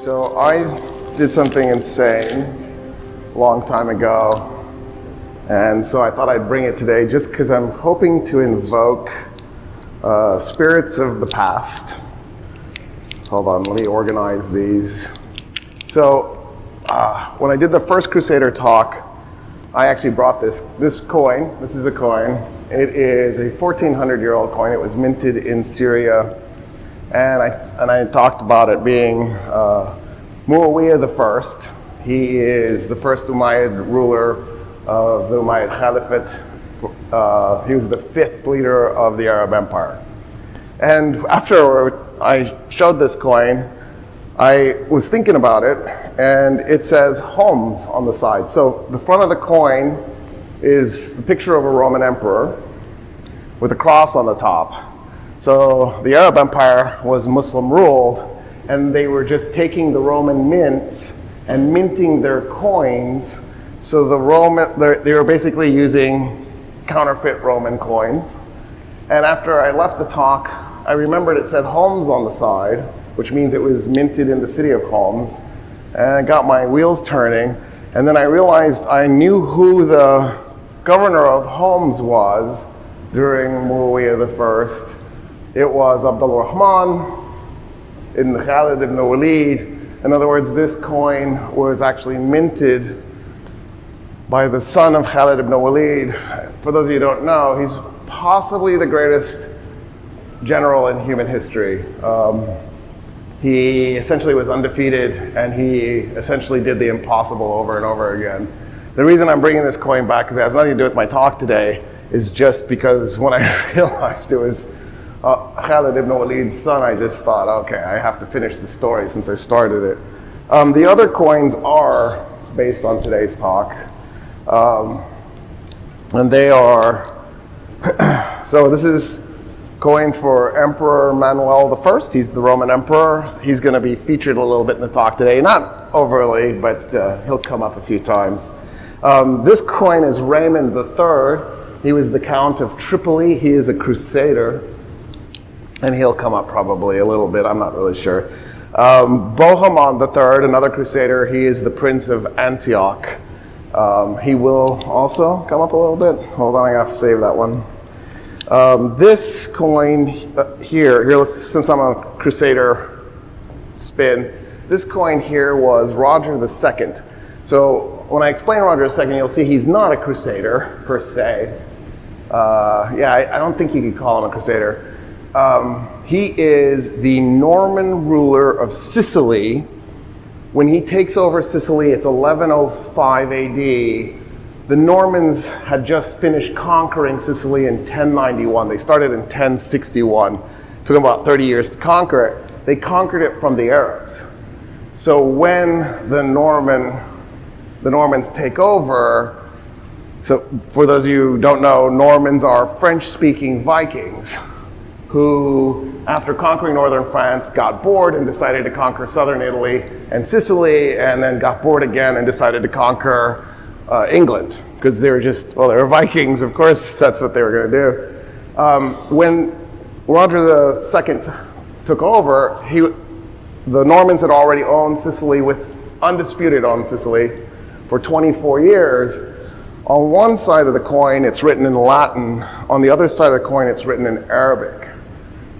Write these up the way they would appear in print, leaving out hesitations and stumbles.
So I did something insane a long time ago, and so I thought I'd bring it today just because I'm hoping to invoke spirits of the past. Hold on, let me organize these. So when I did the first Crusader talk, I actually brought this coin. This is a coin. It is a 1400-year-old coin. It was minted in Syria. And I talked about it being Muawiyah the First. He is the first Umayyad ruler of the Umayyad Caliphate. He was the fifth leader of the Arab Empire. And after I showed this coin, I was thinking about it, and it says Homs on the side. So the front of the coin is the picture of a Roman emperor with a cross on the top. So the Arab Empire was Muslim ruled, and they were just taking the Roman mints and minting their coins. So they were basically using counterfeit Roman coins. And after I left the talk, I remembered it said Homs on the side, which means it was minted in the city of Homs. And I got my wheels turning, and then I realized I knew who the governor of Homs was during Muawiyah the First. It was Abdul Rahman ibn Khalid ibn Walid. In other words, this coin was actually minted by the son of Khalid ibn Walid. For those of you who don't know, he's possibly the greatest general in human history. He essentially was undefeated, and he essentially did the impossible over and over again. The reason I'm bringing this coin back, because it has nothing to do with my talk today, is just because when I realized it was Khalid ibn Walid's son, I just thought, okay, I have to finish the story since I started it. The other coins are based on today's talk, and they are, so this is coin for Emperor Manuel I. He's the Roman emperor. He's going to be featured a little bit in the talk today, not overly, but he'll come up a few times. This coin is Raymond III. He was the Count of Tripoli. He is a crusader. And he'll come up probably a little bit, I'm not really sure. Bohemond III, another crusader, he is the Prince of Antioch. He will also come up a little bit. Hold on, I have to save that one. This coin here, since I'm a crusader spin, this coin here was Roger II. So when I explain Roger II, you'll see he's not a crusader per se. I don't think you could call him a crusader. He is the Norman ruler of Sicily. When he takes over Sicily, it's 1105 AD. The Normans had just finished conquering Sicily in 1091. They started in 1061. It took them about 30 years to conquer it. They conquered it from the Arabs. So when the Normans take over, so for those of you who don't know, Normans are French-speaking Vikings who, after conquering northern France, got bored and decided to conquer southern Italy and Sicily, and then got bored again and decided to conquer England, because they were Vikings, of course, that's what they were going to do. When Roger II took over, the Normans had already owned Sicily, undisputed owned Sicily, for 24 years. On one side of the coin, it's written in Latin. On the other side of the coin, it's written in Arabic,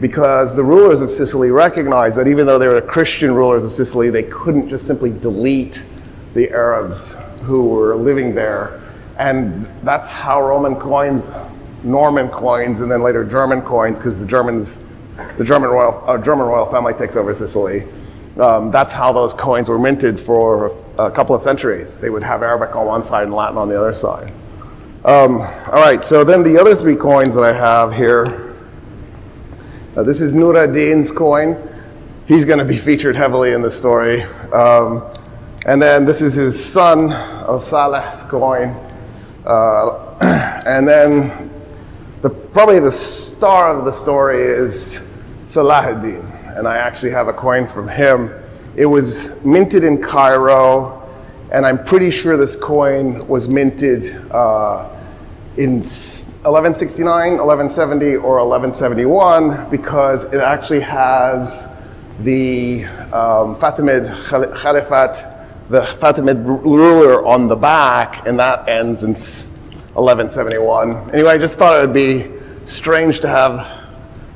because the rulers of Sicily recognized that even though they were Christian rulers of Sicily, they couldn't just simply delete the Arabs who were living there. And that's how Roman coins, Norman coins, and then later German coins, because the German royal family takes over Sicily. That's how those coins were minted for a couple of centuries. They would have Arabic on one side and Latin on the other side. All right, so then the other three coins that I have here. This is Nur ad-Din's coin. He's going to be featured heavily in the story. And then this is his son, Al-Salah's coin. And then probably the star of the story is Salah ad-Din. And I actually have a coin from him. It was minted in Cairo, and I'm pretty sure this coin was minted in 1169, 1170, or 1171, because it actually has the Fatimid Caliphate, the Fatimid ruler on the back, and that ends in 1171. Anyway, I just thought it would be strange to have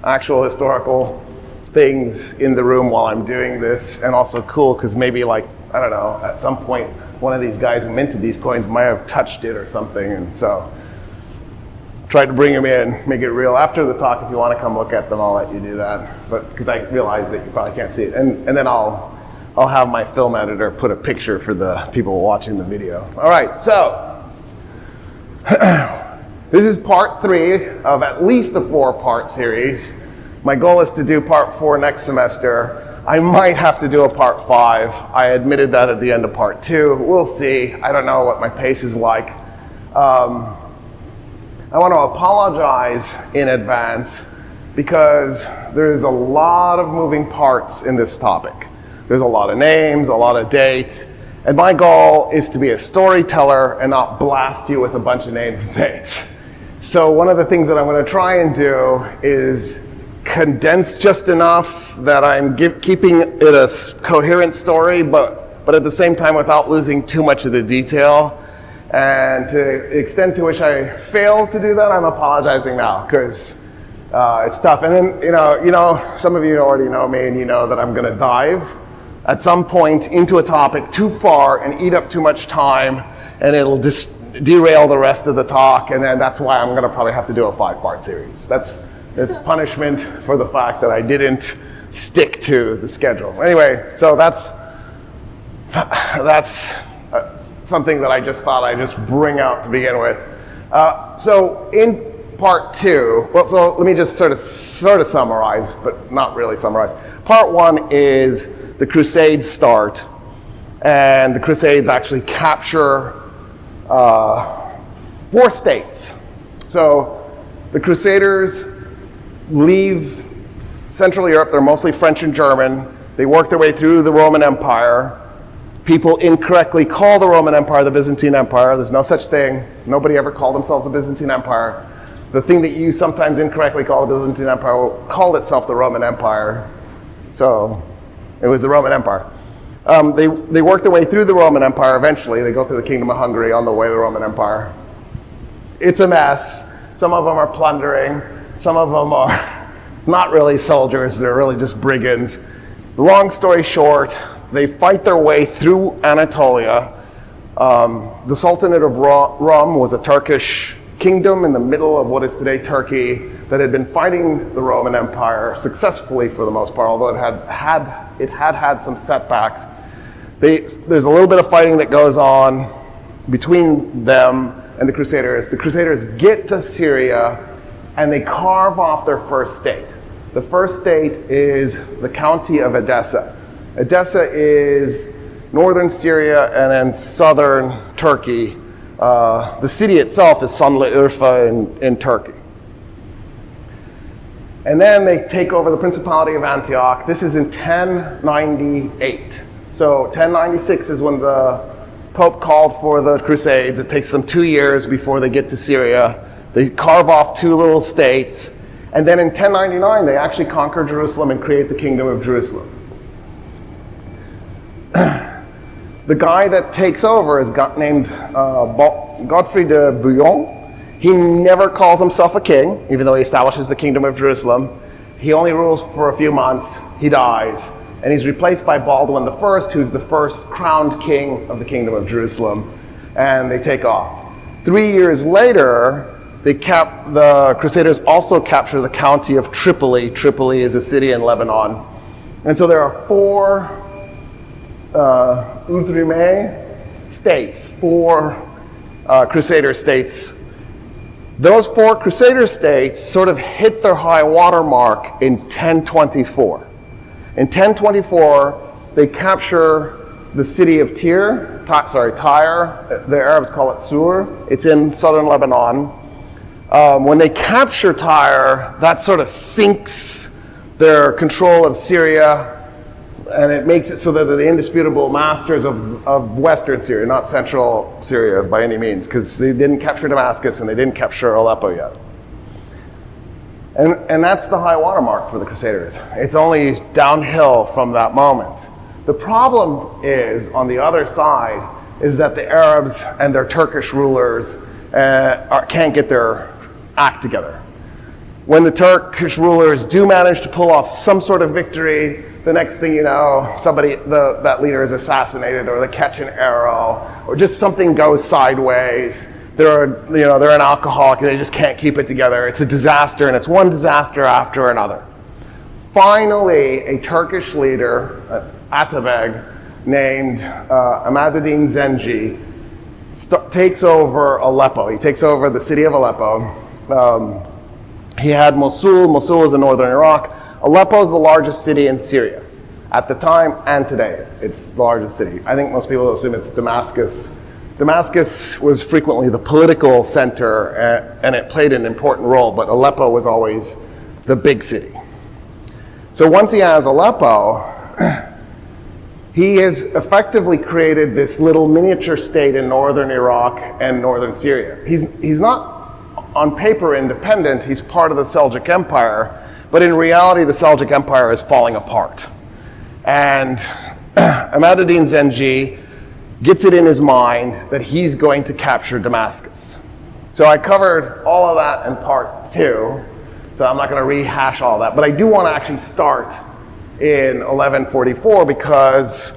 actual historical things in the room while I'm doing this, and also cool because maybe, like, I don't know, at some point one of these guys who minted these coins might have touched it or something, and so tried to bring them in, make it real. After the talk, if you want to come look at them, I'll let you do that, but because I realize that you probably can't see it, and then I'll have my film editor put a picture for the people watching the video. All right, so this is part 3 of at least a 4-part series. My goal is to do part 4 next semester. I might have to do a part 5. I admitted that at the end of part 2. We'll see. I don't know what my pace is like. I want to apologize in advance because there's a lot of moving parts in this topic. There's a lot of names, a lot of dates, and my goal is to be a storyteller and not blast you with a bunch of names and dates. So one of the things that I'm going to try and do is condense just enough that I'm keeping it a coherent story, but at the same time without losing too much of the detail. And to the extent to which I fail to do that, I'm apologizing now because it's tough. And then, you know, some of you already know me and you know that I'm going to dive at some point into a topic too far and eat up too much time, and it'll just derail the rest of the talk. And then that's why I'm going to probably have to do a 5-part series. It's punishment for the fact that I didn't stick to the schedule. Anyway, so that's something that I just thought I'd just bring out to begin with. So in part 2, well, so let me just sort of summarize, but not really summarize. Part 1 is the Crusades start, and the Crusades actually capture 4 states. So the Crusaders leave Central Europe. They're mostly French and German. They work their way through the Roman Empire. People incorrectly call the Roman Empire the Byzantine Empire. There's no such thing. Nobody ever called themselves the Byzantine Empire. The thing that you sometimes incorrectly call the Byzantine Empire called itself the Roman Empire. So it was the Roman Empire. They work their way through the Roman Empire eventually. They go through the Kingdom of Hungary on the way to the Roman Empire. It's a mess. Some of them are plundering. Some of them are not really soldiers. They're really just brigands. Long story short, they fight their way through Anatolia. The Sultanate of Rum was a Turkish kingdom in the middle of what is today Turkey that had been fighting the Roman Empire successfully for the most part, although it had some setbacks. There's a little bit of fighting that goes on between them and the Crusaders. The Crusaders get to Syria and they carve off their first state. The first state is the county of Edessa. Edessa is northern Syria and then southern Turkey. The city itself is Şanlıurfa in Turkey. And then they take over the Principality of Antioch. This is in 1098. So 1096 is when the Pope called for the Crusades. It takes them 2 years before they get to Syria. They carve off 2 little states. And then in 1099, they actually conquer Jerusalem and create the Kingdom of Jerusalem. The guy that takes over is named Godfrey de Bouillon. He never calls himself a king, even though he establishes the Kingdom of Jerusalem. He only rules for a few months. He dies. And he's replaced by Baldwin I, who's the first crowned king of the Kingdom of Jerusalem. And they take off. 3 years later, the Crusaders also capture the county of Tripoli. Tripoli is a city in Lebanon. And so there are 4 Outre-mer states, 4 Crusader states. Those 4 Crusader states sort of hit their high water mark in 1024. In 1024, they capture the city of Tyre. The Arabs call it Sur. It's in southern Lebanon. When they capture Tyre, that sort of sinks their control of Syria, and it makes it so that they're the indisputable masters of Western Syria, not Central Syria by any means, because they didn't capture Damascus and they didn't capture Aleppo yet. And that's the high watermark for the Crusaders. It's only downhill from that moment. The problem is, on the other side, is that the Arabs and their Turkish rulers can't get their act together. When the Turkish rulers do manage to pull off some sort of victory, the next thing you know, that leader is assassinated, or they catch an arrow, or just something goes sideways. They're an alcoholic, they just can't keep it together. It's a disaster, and it's one disaster after another. Finally, a Turkish leader, Atabeg, named Ahmad-ad-Din Zengi, takes over Aleppo. He takes over the city of Aleppo. He had Mosul. Mosul is in northern Iraq. Aleppo is the largest city in Syria. At the time and today, it's the largest city. I think most people assume it's Damascus. Damascus was frequently the political center, and it played an important role, but Aleppo was always the big city. So once he has Aleppo, he has effectively created this little miniature state in northern Iraq and northern Syria. He's not on paper independent, he's part of the Seljuk Empire, but in reality the Seljuk Empire is falling apart. And Ahmad-ad-Din Zengi gets it in his mind that he's going to capture Damascus. So I covered all of that in part 2, so I'm not going to rehash all that, but I do want to actually start in 1144 because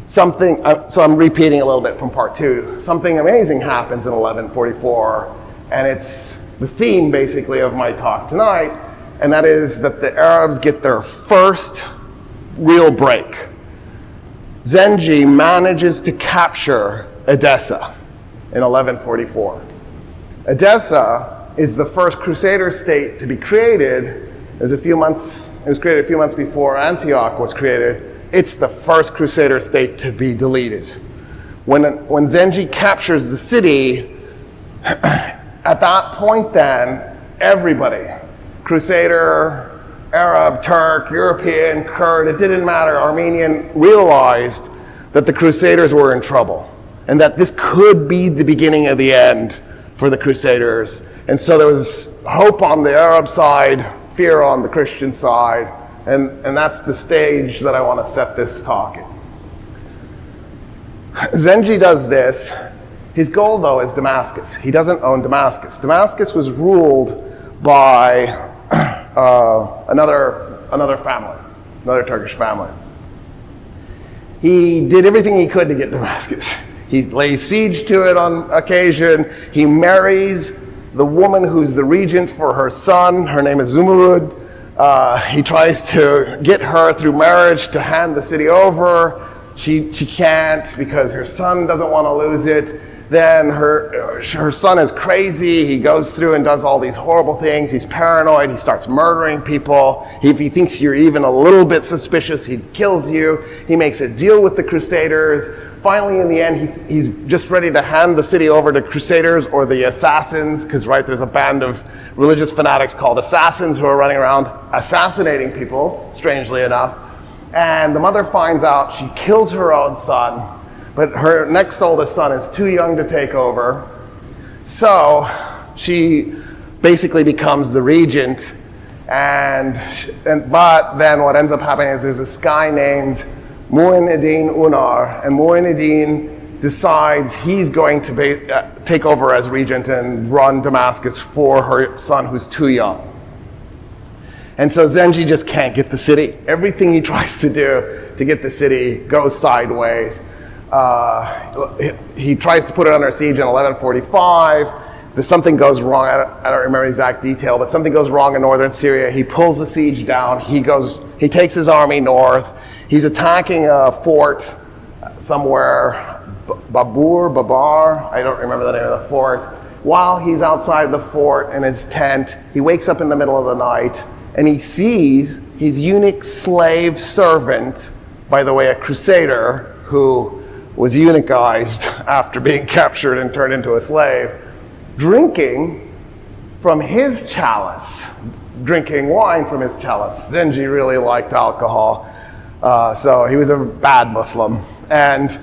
so I'm repeating a little bit from part 2. Something amazing happens in 1144, and it's the theme basically of my talk tonight, and that is that the Arabs get their first real break. Zengi manages to capture Edessa in 1144. Edessa is the first Crusader state to be created. It was created a few months before Antioch was created. It's the first Crusader state to be deleted. When Zengi captures the city, at that point then, everybody, Crusader, Arab, Turk, European, Kurd, it didn't matter, Armenian, realized that the Crusaders were in trouble and that this could be the beginning of the end for the Crusaders. And so there was hope on the Arab side, fear on the Christian side, and that's the stage that I want to set this talk in. Zengi does this. His goal, though, is Damascus. He doesn't own Damascus. Damascus was ruled by another family, another Turkish family. He did everything he could to get Damascus. He lays siege to it on occasion. He marries the woman who's the regent for her son. Her name is Zumurud. He tries to get her through marriage to hand the city over. She can't because her son doesn't want to lose it. Then her son is crazy. He goes through and does all these horrible things. He's paranoid. He starts murdering people. If he thinks you're even a little bit suspicious, he kills you. He makes a deal with the Crusaders. Finally, in the end, he's just ready to hand the city over to Crusaders or the assassins, because there's a band of religious fanatics called assassins who are running around assassinating people, strangely enough. And the mother finds out, she kills her own son. But her next oldest son is too young to take over. So she basically becomes the regent. But then what ends up happening is there's this guy named Mu'in-ad-Din Unar. And Mu'in-ad-Din decides he's going to take over as regent and run Damascus for her son who's too young. And so Zengi just can't get the city. Everything he tries to do to get the city goes sideways. He tries to put it under siege in 1145. Something goes wrong. I don't remember the exact detail, but something goes wrong in northern Syria. He pulls the siege down. He takes his army north. He's attacking a fort somewhere, Babar. I don't remember the name of the fort. While he's outside the fort in his tent, he wakes up in the middle of the night and he sees his eunuch slave servant, by the way, a Crusader who was eunuchized after being captured and turned into a slave, drinking from his chalice, drinking wine from his chalice. Zengi really liked alcohol, so he was a bad Muslim. And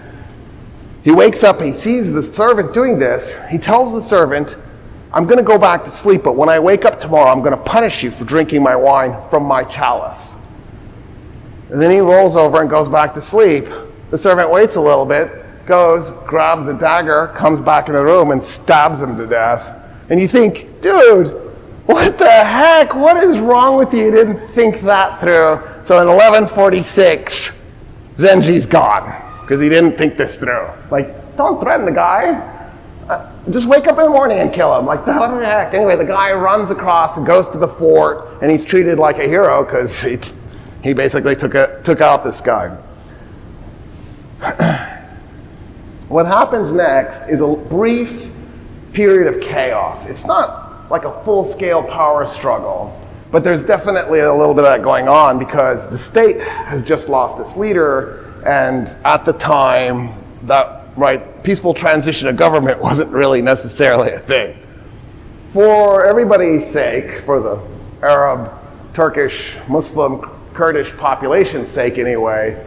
he wakes up, he sees the servant doing this. He tells the servant, I'm going to go back to sleep, but when I wake up tomorrow, I'm going to punish you for drinking my wine from my chalice. And then he rolls over and goes back to sleep. The servant waits a little bit, goes, grabs a dagger, comes back in the room and stabs him to death. And you think, dude, what the heck? What is wrong with you? You didn't think that through. So in 1146, Zenji's gone because he didn't think this through. Like, don't threaten the guy. Just wake up in the morning and kill him. Like, what the heck? Anyway, the guy runs across and goes to the fort, and he's treated like a hero because he basically took out this guy. What happens next is a brief period of chaos. It's not like a full-scale power struggle, but there's definitely a little bit of that going on because the state has just lost its leader, and at the time, peaceful transition of government wasn't really necessarily a thing. For everybody's sake, for the Arab, Turkish, Muslim, Kurdish population's sake anyway,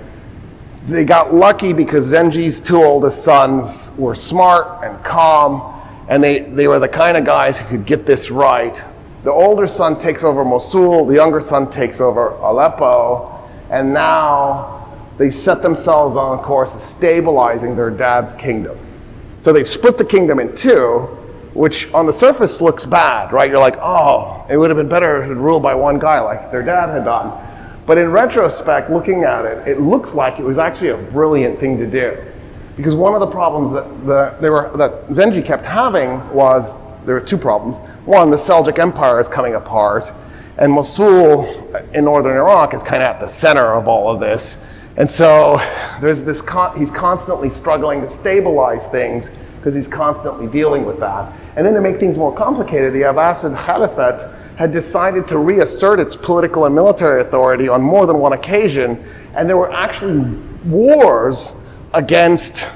they got lucky because Zenji's two oldest sons were smart and calm, and they were the kind of guys who could get this right. The older son takes over Mosul, the younger son takes over Aleppo, and now they set themselves on a course of stabilizing their dad's kingdom. So they've split the kingdom in two, which on the surface looks bad, right? You're like, oh, it would have been better if it ruled by one guy like their dad had done. But in retrospect, looking at it, it looks like it was actually a brilliant thing to do. Because one of the problems that Zenji kept having was, there were two problems. One, the Seljuk Empire is coming apart, and Mosul in northern Iraq is kind of at the center of all of this. And so there's this, he's constantly struggling to stabilize things because he's constantly dealing with that. And then to make things more complicated, the Abbasid Caliphate had decided to reassert its political and military authority on more than one occasion. And there were actually wars against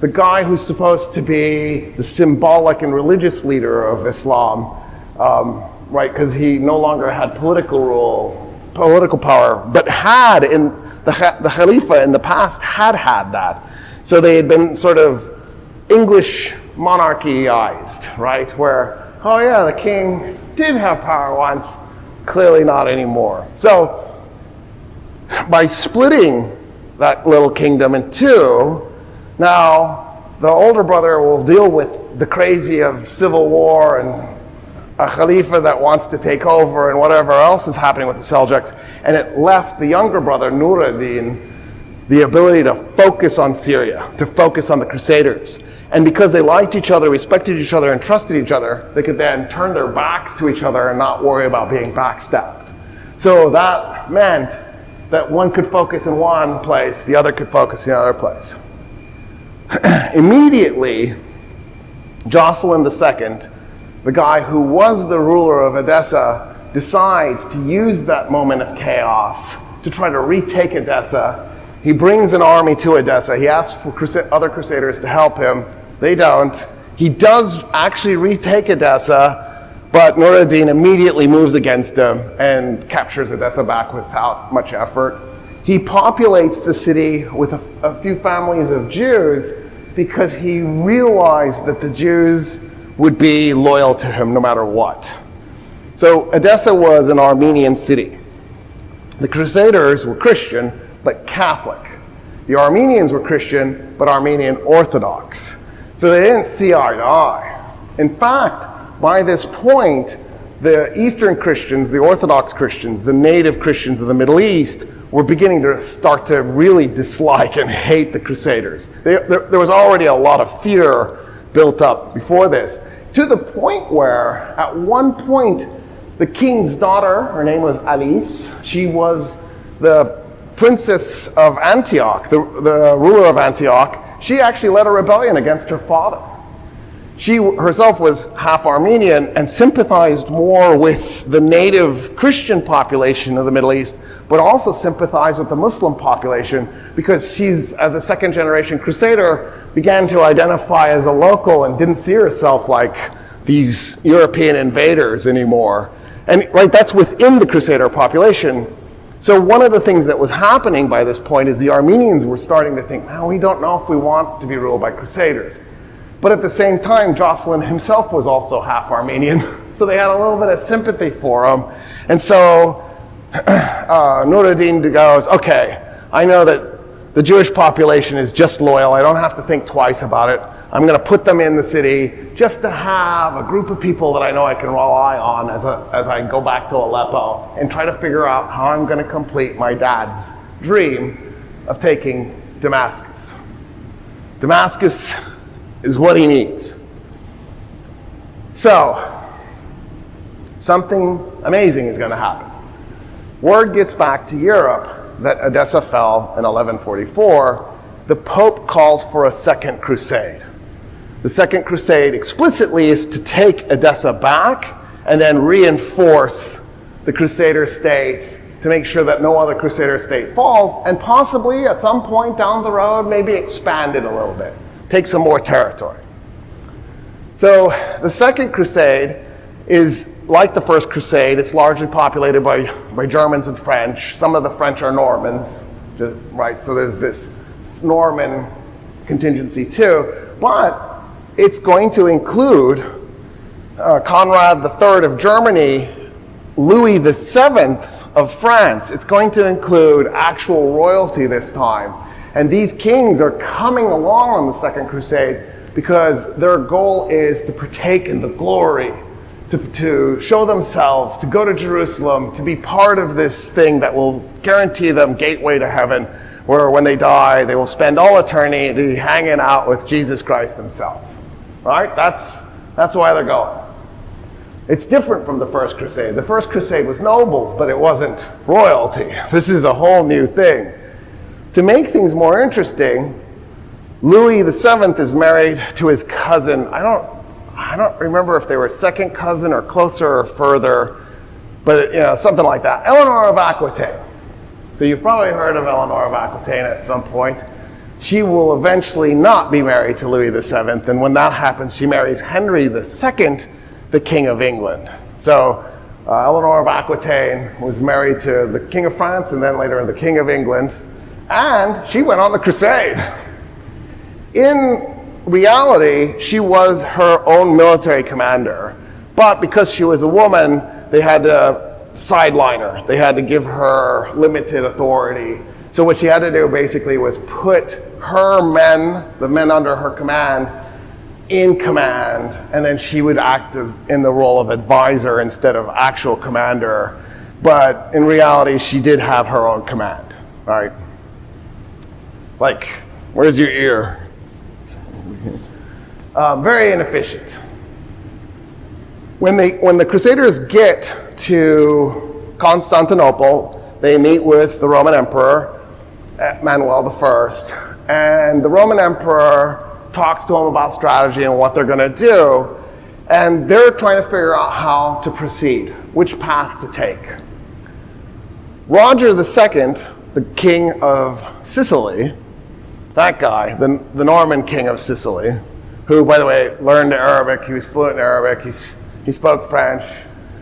the guy who's supposed to be the symbolic and religious leader of Islam, right? Because he no longer had political power, but had in the Khalifa in the past had that. So they had been sort of English monarchyized, right? Where, oh yeah, the king did have power once, clearly not anymore. So by splitting that little kingdom in two, now the older brother will deal with the crazy of civil war and a Khalifa that wants to take over and whatever else is happening with the Seljuks, and it left the younger brother, Nur-ad-Din, the ability to focus on Syria, to focus on the Crusaders. And because they liked each other, respected each other, and trusted each other, they could then turn their backs to each other and not worry about being backstabbed. So that meant that one could focus in one place, the other could focus in another place. Immediately, Jocelyn II, the guy who was the ruler of Edessa, decides to use that moment of chaos to try to retake Edessa. He brings an army to Edessa. He asks for other Crusaders to help him. They don't. He does actually retake Edessa, but Nur-ad-Din immediately moves against him and captures Edessa back without much effort. He populates the city with a few families of Jews because he realized that the Jews would be loyal to him no matter what. So Edessa was an Armenian city. The Crusaders were Christian, but Catholic. The Armenians were Christian, but Armenian Orthodox. So they didn't see eye to eye. In fact, by this point, the Eastern Christians, the Orthodox Christians, the native Christians of the Middle East were beginning to start to really dislike and hate the Crusaders. There was already a lot of fear built up before this, to the point where at one point the king's daughter, her name was Alice, she was the princess of Antioch, the ruler of Antioch. She actually led a rebellion against her father. She herself was half Armenian and sympathized more with the native Christian population of the Middle East, but also sympathized with the Muslim population because she's, as a second generation Crusader, began to identify as a local and didn't see herself like these European invaders anymore. And right, that's within the Crusader population. So one of the things that was happening by this point is the Armenians were starting to think, well, we don't know if we want to be ruled by Crusaders. But at the same time, Jocelyn himself was also half Armenian, so they had a little bit of sympathy for him. And so Nur-ad-Din goes, okay, I know that the Jewish population is just loyal. I don't have to think twice about it. I'm going to put them in the city just to have a group of people that I know I can rely on as I go back to Aleppo and try to figure out how I'm going to complete my dad's dream of taking Damascus. Damascus is what he needs. So, something amazing is going to happen. Word gets back to Europe that Edessa fell in 1144. The Pope calls for a second crusade. The second crusade explicitly is to take Edessa back and then reinforce the Crusader states to make sure that no other Crusader state falls, and possibly at some point down the road, maybe expand it a little bit, take some more territory. So the second crusade is like the first crusade. It's largely populated by Germans and French. Some of the French are Normans, right? So there's this Norman contingency too, but it's going to include Conrad III of Germany, Louis VII of France. It's going to include actual royalty this time. And these kings are coming along on the Second Crusade because their goal is to partake in the glory, to show themselves, to go to Jerusalem, to be part of this thing that will guarantee them gateway to heaven, where when they die, they will spend all eternity hanging out with Jesus Christ himself. Right? That's why they're going. It's different from the First Crusade. The First Crusade was nobles, but it wasn't royalty. This is a whole new thing. To make things more interesting, Louis VII is married to his cousin. I don't remember if they were second cousin or closer or further, but something like that. Eleanor of Aquitaine. So you've probably heard of Eleanor of Aquitaine at some point. She will eventually not be married to Louis VII, and when that happens, she marries Henry II, the King of England. So Eleanor of Aquitaine was married to the King of France and then later the King of England, and she went on the crusade. In reality, she was her own military commander, but because she was a woman, they had to sideline her. They had to give her limited authority. So what she had to do basically was put her men, the men under her command, in command, and then she would act as in the role of advisor instead of actual commander. But in reality, she did have her own command, right? Like, where's your ear? Very inefficient. When the Crusaders get to Constantinople, they meet with the Roman Emperor, Manuel I, and the Roman Emperor talks to them about strategy and what they're going to do, and they're trying to figure out how to proceed, which path to take. Roger II, the king of Sicily, that guy, the Norman king of Sicily, who, by the way, learned Arabic, he was fluent in Arabic, he spoke French,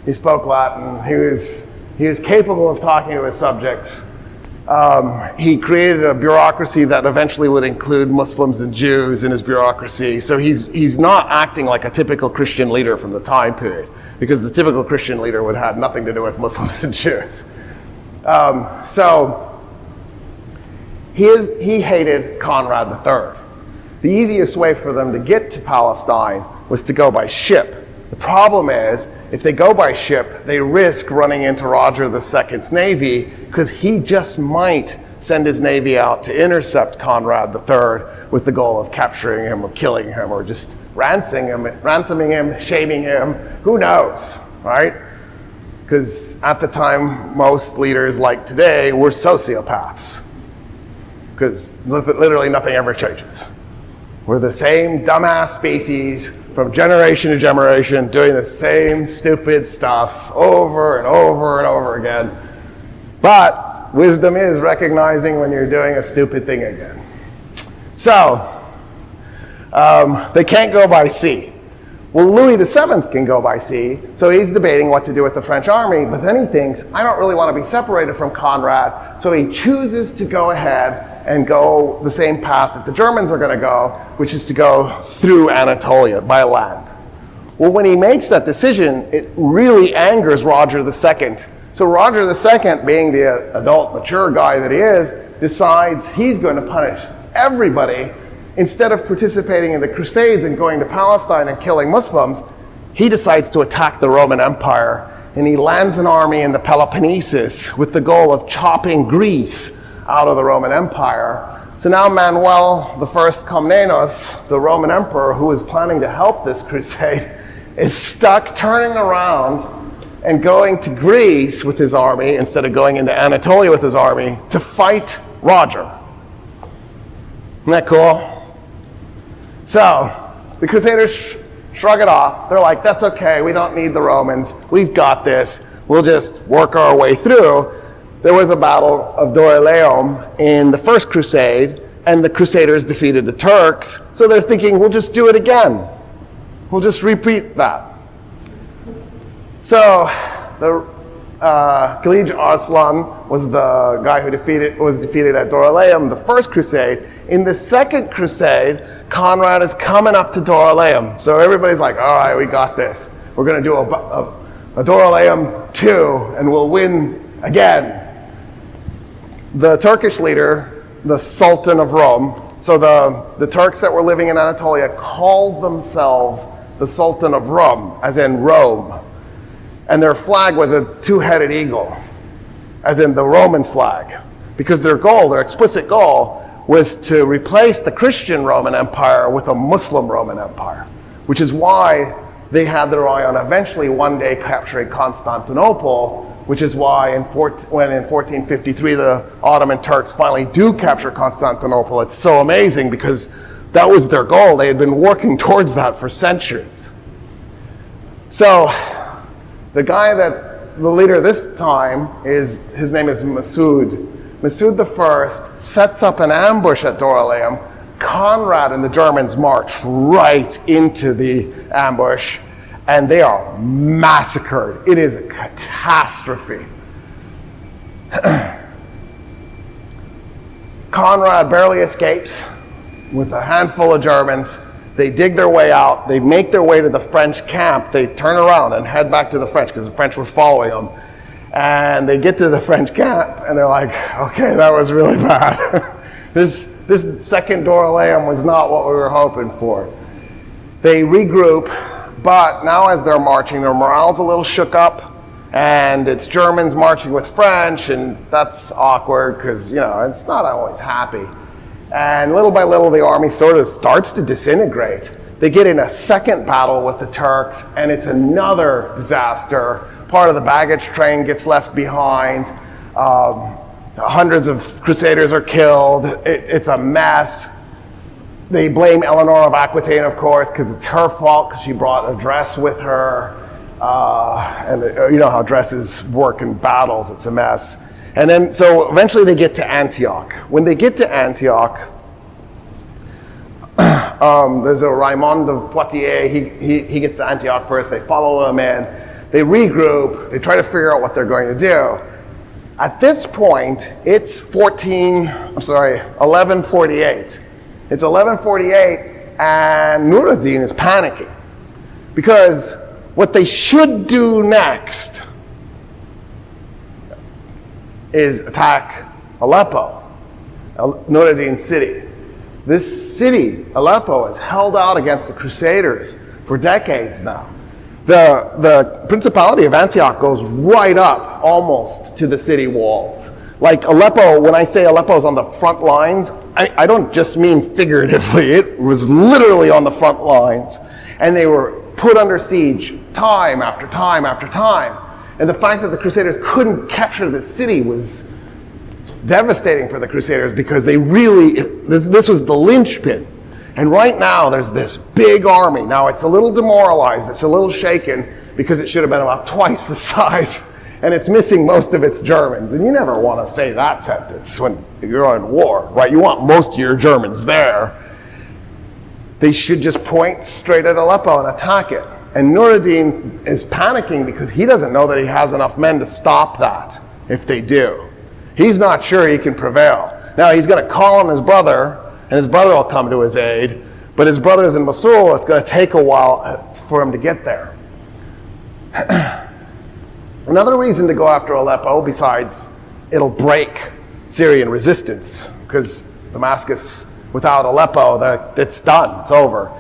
he spoke Latin, he was capable of talking to his subjects. He created a bureaucracy that eventually would include Muslims and Jews in his bureaucracy. So he's not acting like a typical Christian leader from the time period, because the typical Christian leader would have nothing to do with Muslims and Jews. So he hated Conrad III. The easiest way for them to get to Palestine was to go by ship. The problem is, if they go by ship, they risk running into Roger II's navy, because he just might send his navy out to intercept Conrad III with the goal of capturing him or killing him or just ransoming him, shaming him, who knows, right? Because at the time, most leaders like today were sociopaths, because literally nothing ever changes. We're the same dumbass species from generation to generation, doing the same stupid stuff over and over and over again. But wisdom is recognizing when you're doing a stupid thing again. So, they can't go by sea. Well, Louis VII can go by sea, so he's debating what to do with the French army, but then he thinks, I don't really want to be separated from Conrad, so he chooses to go ahead and go the same path that the Germans are going to go, which is to go through Anatolia by land. Well, when he makes that decision, it really angers Roger II. So Roger II, being the adult, mature guy that he is, decides he's going to punish everybody. Instead of participating in the Crusades and going to Palestine and killing Muslims, he decides to attack the Roman Empire, and he lands an army in the Peloponnesus with the goal of chopping Greece out of the Roman Empire. So now Manuel I Komnenos, the Roman emperor who is planning to help this crusade, is stuck turning around and going to Greece with his army instead of going into Anatolia with his army to fight Roger. Isn't that cool? So the Crusaders shrug it off. They're like, that's okay, we don't need the Romans. We've got this. We'll just work our way through. There was a battle of Dorylaeum in the First Crusade, and the Crusaders defeated the Turks. So they're thinking, we'll just do it again. We'll just repeat that. So the Khalid Arslan was the guy who was defeated at Dorylaeum, the First Crusade. In the Second Crusade, Conrad is coming up to Dorylaeum. So everybody's like, all right, we got this. We're going to do a Dorylaeum 2, and we'll win again. The Turkish leader, the Sultan of Rome, so the Turks that were living in Anatolia called themselves the Sultan of Rome, as in Rome. And their flag was a two-headed eagle, as in the Roman flag, because their explicit goal, was to replace the Christian Roman Empire with a Muslim Roman Empire, which is why they had their eye on eventually one day capturing Constantinople, which is why when in 1453 the Ottoman Turks finally do capture Constantinople, it's so amazing because that was their goal. They had been working towards that for centuries. So the leader this time his name is Masoud. Masoud I sets up an ambush at Dorylaeum. Conrad and the Germans march right into the ambush, and they are massacred. It is a catastrophe. Conrad barely escapes with a handful of Germans. They dig their way out. They make their way to the French camp. They turn around and head back to the French because the French were following them. And they get to the French camp and they're like, okay, that was really bad. This second Dorylaeum was not what we were hoping for. They regroup, but now as they're marching, their morale's a little shook up, and it's Germans marching with French, and that's awkward because, it's not always happy. And little by little, the army sort of starts to disintegrate. They get in a second battle with the Turks, and it's another disaster. Part of the baggage train gets left behind. Hundreds of Crusaders are killed. It's a mess. They blame Eleanor of Aquitaine, of course, because it's her fault because she brought a dress with her. And you know how dresses work in battles. It's a mess. And then, so eventually they get to Antioch. When they get to Antioch, there's a Raymond of Poitiers. He gets to Antioch first. They follow him in. They regroup. They try to figure out what they're going to do. At this point, it's 1148. It's 1148, and Nur-ad-Din is panicking because what they should do next is attack Aleppo, Nur-ad-Din's city. This city, Aleppo, is held out against the Crusaders for decades now. The Principality of Antioch goes right up almost to the city walls. Like Aleppo, when I say Aleppo's on the front lines, I don't just mean figuratively. It was literally on the front lines. And they were put under siege time after time after time. And the fact that the Crusaders couldn't capture the city was devastating for the Crusaders because this was the linchpin. And right now there's this big army. Now it's a little demoralized, it's a little shaken because it should have been about twice the size, and it's missing most of its Germans. And you never want to say that sentence when you're in war, right? You want most of your Germans there. they should just point straight at Aleppo and attack it. And Nur ad-Din is panicking because he doesn't know that he has enough men to stop that if they do. He's not sure he can prevail. Now he's going to call on his brother, and his brother will come to his aid, but his brother's in Mosul. It's going to take a while for him to get there. Another reason to go after Aleppo, besides it'll break Syrian resistance, because Damascus, without Aleppo, it's done, it's over.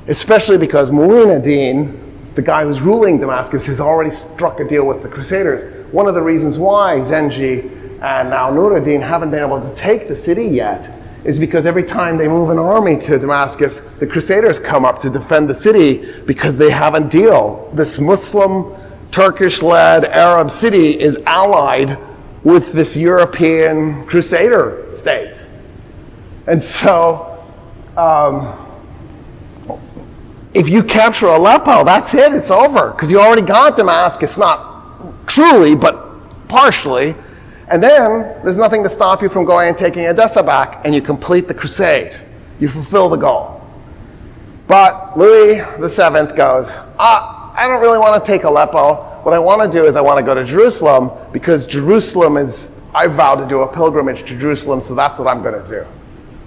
Especially because Mu'in ad-Din, the guy who's ruling Damascus, has already struck a deal with the Crusaders. One of the reasons why Zengi and now Nur ad-Din haven't been able to take the city yet is because every time they move an army to Damascus, the Crusaders come up to defend the city because they have a deal. This Muslim, Turkish-led Arab city is allied with this European Crusader state. And so, if you capture Aleppo, that's it, it's over. Because you already got Damascus, not truly, but partially. And then there's nothing to stop you from going and taking Edessa back, and you complete the crusade. You fulfill the goal. But Louis VII goes, I don't really want to take Aleppo. What I want to do is I want to go to Jerusalem, because Jerusalem is, I vowed to do a pilgrimage to Jerusalem, so that's what I'm going to do.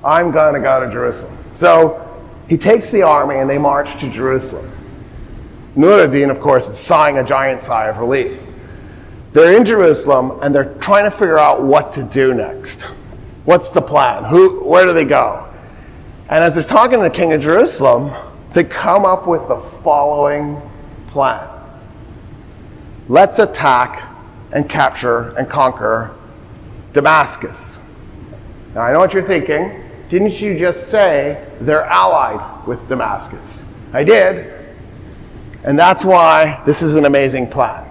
I'm going to go to Jerusalem. So he takes the army and they march to Jerusalem. Nur ad-Din, of course, is sighing a giant sigh of relief. They're in Jerusalem and they're trying to figure out what to do next. What's the plan? Where do they go? And as they're talking to the king of Jerusalem, they come up with the following plan. Let's attack and capture and conquer Damascus. Now I know what you're thinking. Didn't you just say they're allied with Damascus? I did. And that's why this is an amazing plan.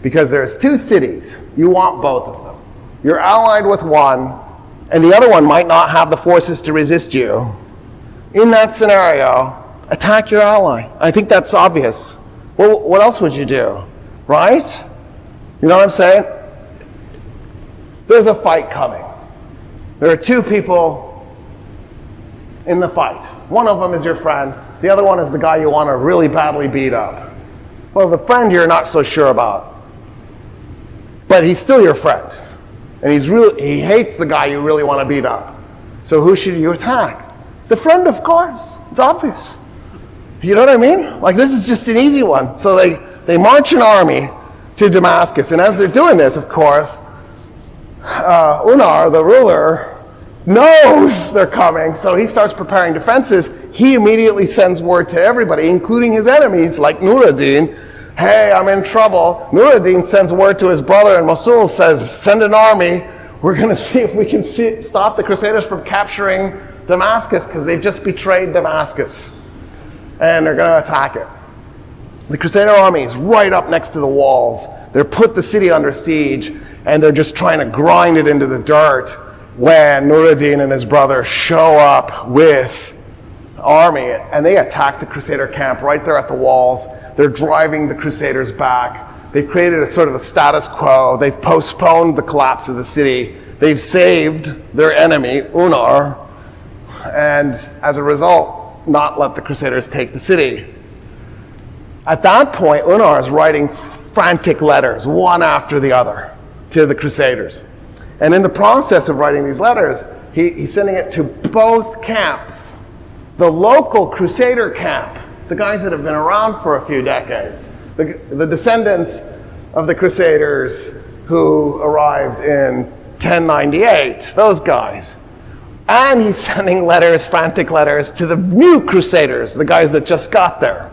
Because there's two cities. You want both of them. You're allied with one, and the other one might not have the forces to resist you. In that scenario, attack your ally. I think that's obvious. Well, what else would you do? Right? You know what I'm saying? There's a fight coming. There are two people in the fight. One of them is your friend. The other one is the guy you want to really badly beat up. Well, the friend you're not so sure about. But he's still your friend. And he hates the guy you really want to beat up. So who should you attack? The friend, of course. It's obvious. You know what I mean? Like, this is just an easy one. So they march an army to Damascus. And as they're doing this, of course, Unar, the ruler, knows they're coming, so he starts preparing defenses. He immediately sends word to everybody, including his enemies, like Nur ad-Din, hey, I'm in trouble. Nur ad-Din sends word to his brother in Mosul, says, send an army. We're going to see if we can stop the Crusaders from capturing Damascus, because they've just betrayed Damascus. And they're going to attack it. The Crusader army is right up next to the walls. They're put the city under siege, and they're just trying to grind it into the dirt when Nur ad-Din and his brother show up with army, and they attack the Crusader camp right there at the walls. They're driving the Crusaders back. They've created a sort of a status quo. They've postponed the collapse of the city. They've saved their enemy, Unar, and as a result, not let the Crusaders take the city. At that point, Unar is writing frantic letters, one after the other, to the Crusaders. And in the process of writing these letters, he's sending it to both camps. The local Crusader camp, the guys that have been around for a few decades, the descendants of the Crusaders who arrived in 1098, those guys. And he's sending letters, frantic letters, to the new Crusaders, the guys that just got there.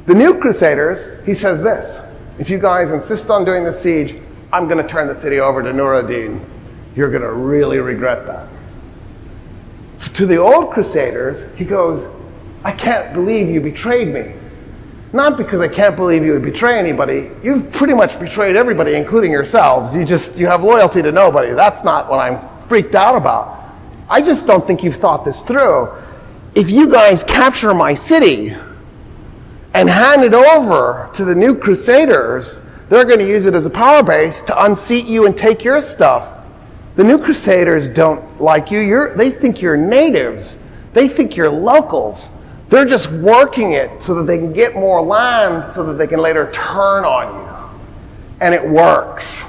The new Crusaders, he says this: if you guys insist on doing the siege, I'm going to turn the city over to Nur ad-Din. You're going to really regret that. To the old Crusaders, he goes, I can't believe you betrayed me. Not because I can't believe you would betray anybody. You've pretty much betrayed everybody, including yourselves. You have loyalty to nobody. That's not what I'm freaked out about. I just don't think you've thought this through. If you guys capture my city and hand it over to the new Crusaders, they're going to use it as a power base to unseat you and take your stuff. The new Crusaders don't like you. They think you're natives. They think you're locals. They're just working it so that they can get more land so that they can later turn on you. And it works.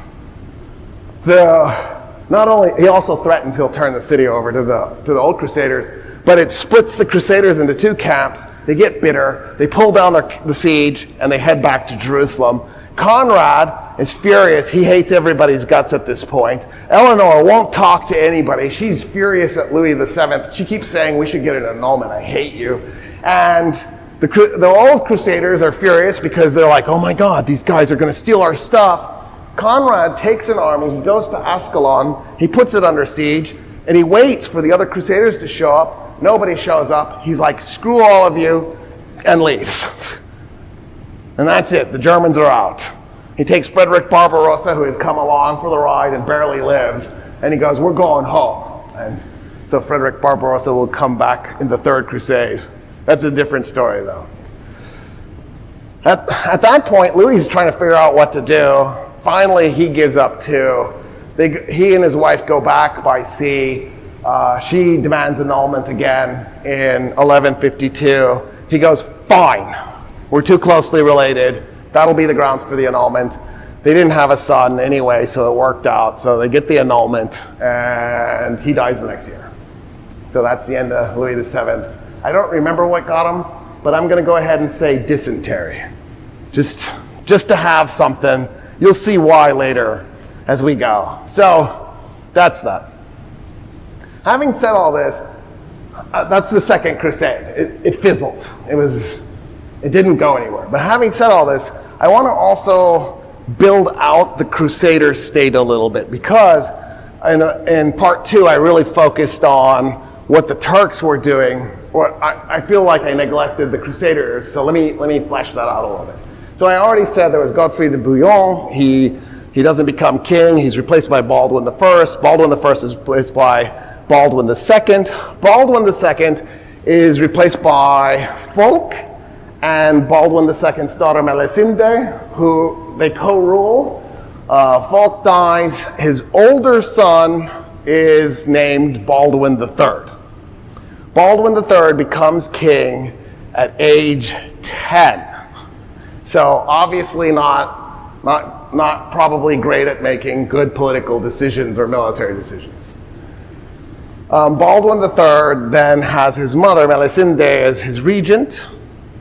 He also threatens he'll turn the city over to the old Crusaders, but it splits the Crusaders into two camps. They get bitter, they pull down the siege, and they head back to Jerusalem. Conrad is furious. He hates everybody's guts at this point. Eleanor won't talk to anybody. She's furious at Louis VII. She keeps saying, we should get an annulment. I hate you. And the old Crusaders are furious because they're like, oh my God, these guys are going to steal our stuff. Conrad takes an army, he goes to Ascalon, he puts it under siege, and he waits for the other Crusaders to show up. Nobody shows up. He's like, screw all of you, and leaves. And that's it, the Germans are out. He takes Frederick Barbarossa, who had come along for the ride and barely lives, and he goes, we're going home. And so Frederick Barbarossa will come back in the Third Crusade. That's a different story, though. At that point, Louis is trying to figure out what to do. Finally, he gives up too. He and his wife go back by sea. She demands annulment again in 1152. He goes, fine, we're too closely related. That'll be the grounds for the annulment. They didn't have a son anyway, so it worked out. So they get the annulment, and he dies the next year. So that's the end of Louis VII. I don't remember what got him, but I'm going to go ahead and say dysentery. Just to have something. You'll see why later as we go. So that's that. Having said all this, that's the Second Crusade. It fizzled. It didn't go anywhere. But having said all this, I want to also build out the Crusader state a little bit, because in part 2 I really focused on what the Turks were doing. I feel like I neglected the Crusaders, so let me flesh that out a little bit. So I already said there was Godfrey de Bouillon. He doesn't become king. He's replaced by Baldwin I. Baldwin I is replaced by Baldwin II. Baldwin II is replaced by Fulk and Baldwin II's daughter Melisinde, who they co-rule. Fulk dies. His older son is named Baldwin III. Baldwin III becomes king at age 10. So obviously not probably great at making good political decisions or military decisions. Baldwin III then has his mother, Melisinde, as his regent.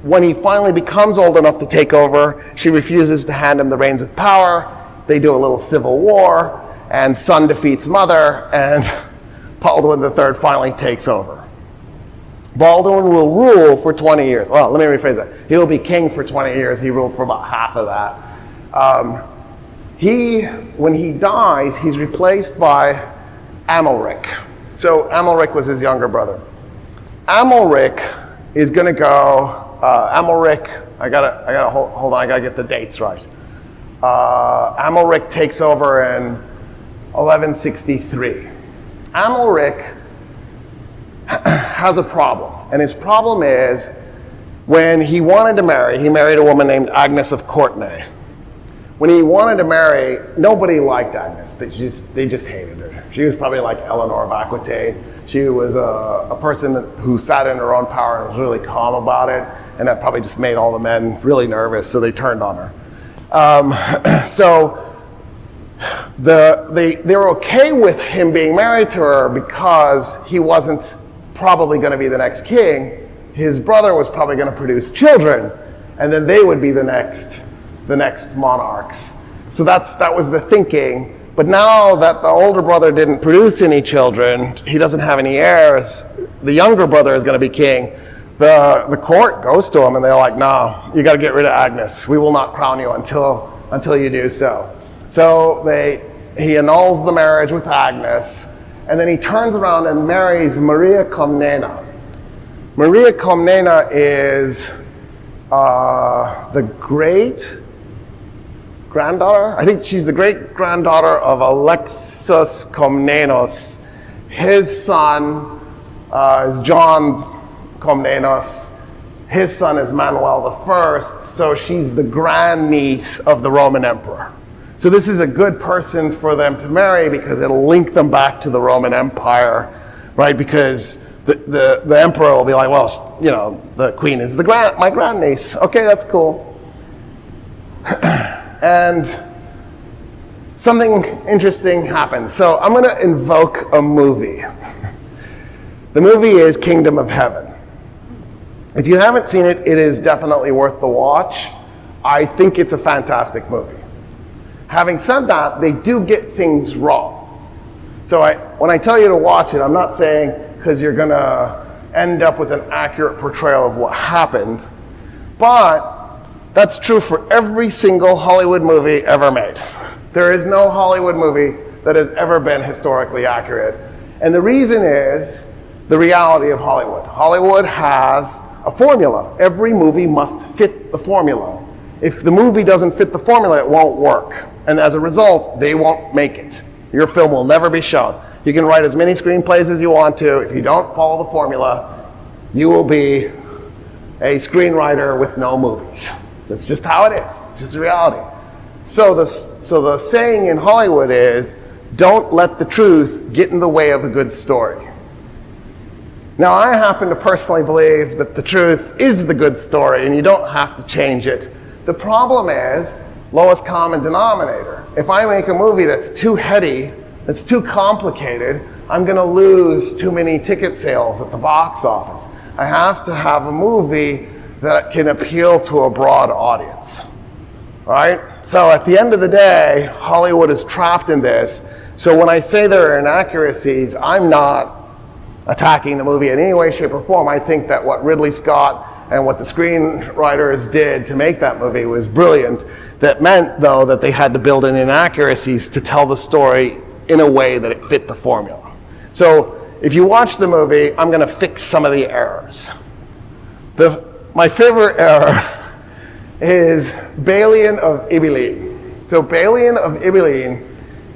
When he finally becomes old enough to take over, she refuses to hand him the reins of power. They do a little civil war, and son defeats mother, and Baldwin III finally takes over. Baldwin will rule for 20 years. Well, let me rephrase that. He will be king for 20 years. He ruled for about half of that. When he dies, he's replaced by Amalric. So Amalric was his younger brother. Amalric is going to go. Amalric, I gotta hold on. I gotta get the dates right. Amalric takes over in 1163. Amalric has a problem, and his problem is when he wanted to marry, he married a woman named Agnes of Courtenay. When he wanted to marry, nobody liked Agnes. They just hated her. She was probably like Eleanor of Aquitaine. She was a person who sat in her own power and was really calm about it, and that probably just made all the men really nervous, so they turned on her. So they were okay with him being married to her because he wasn't probably going to be the next king. His brother was probably going to produce children, and then they would be the next monarchs. So that was the thinking. But now that the older brother didn't produce any children, he doesn't have any heirs, the younger brother is going to be king. The court goes to him and they're like, no, you got to get rid of Agnes. We will not crown you until you do so. So he annuls the marriage with Agnes, and then he turns around and marries Maria Comnena. Maria Comnena is the great-granddaughter? I think she's the great-granddaughter of Alexis Komnenos. His son is John Komnenos. His son is Manuel I, so she's the grandniece of the Roman emperor. So this is a good person for them to marry because it'll link them back to the Roman Empire, right? Because the emperor will be like, well, you know, the queen is my grandniece. Okay, that's cool. And something interesting happens. So I'm going to invoke a movie. The movie is Kingdom of Heaven. If you haven't seen it, it is definitely worth the watch. I think it's a fantastic movie. Having said that, they do get things wrong. So when I tell you to watch it, I'm not saying because you're going to end up with an accurate portrayal of what happened, but that's true for every single Hollywood movie ever made. There is no Hollywood movie that has ever been historically accurate. And the reason is the reality of Hollywood. Hollywood has a formula. Every movie must fit the formula. If the movie doesn't fit the formula, it won't work. And as a result, they won't make it. Your film will never be shown. You can write as many screenplays as you want to. If you don't follow the formula, you will be a screenwriter with no movies. That's just how it is. It's just reality. So the saying in Hollywood is, don't let the truth get in the way of a good story. Now, I happen to personally believe that the truth is the good story and you don't have to change it. The problem is lowest common denominator. If I make a movie that's too heady, that's too complicated, I'm going to lose too many ticket sales at the box office. I have to have a movie that can appeal to a broad audience. Right? So at the end of the day, Hollywood is trapped in this. So when I say there are inaccuracies, I'm not attacking the movie in any way, shape, or form. I think that what Ridley Scott and what the screenwriters did to make that movie was brilliant. That meant, though, that they had to build in inaccuracies to tell the story in a way that it fit the formula. So if you watch the movie, I'm going to fix some of the errors. My favorite error is Balian of Ibelin. So Balian of Ibelin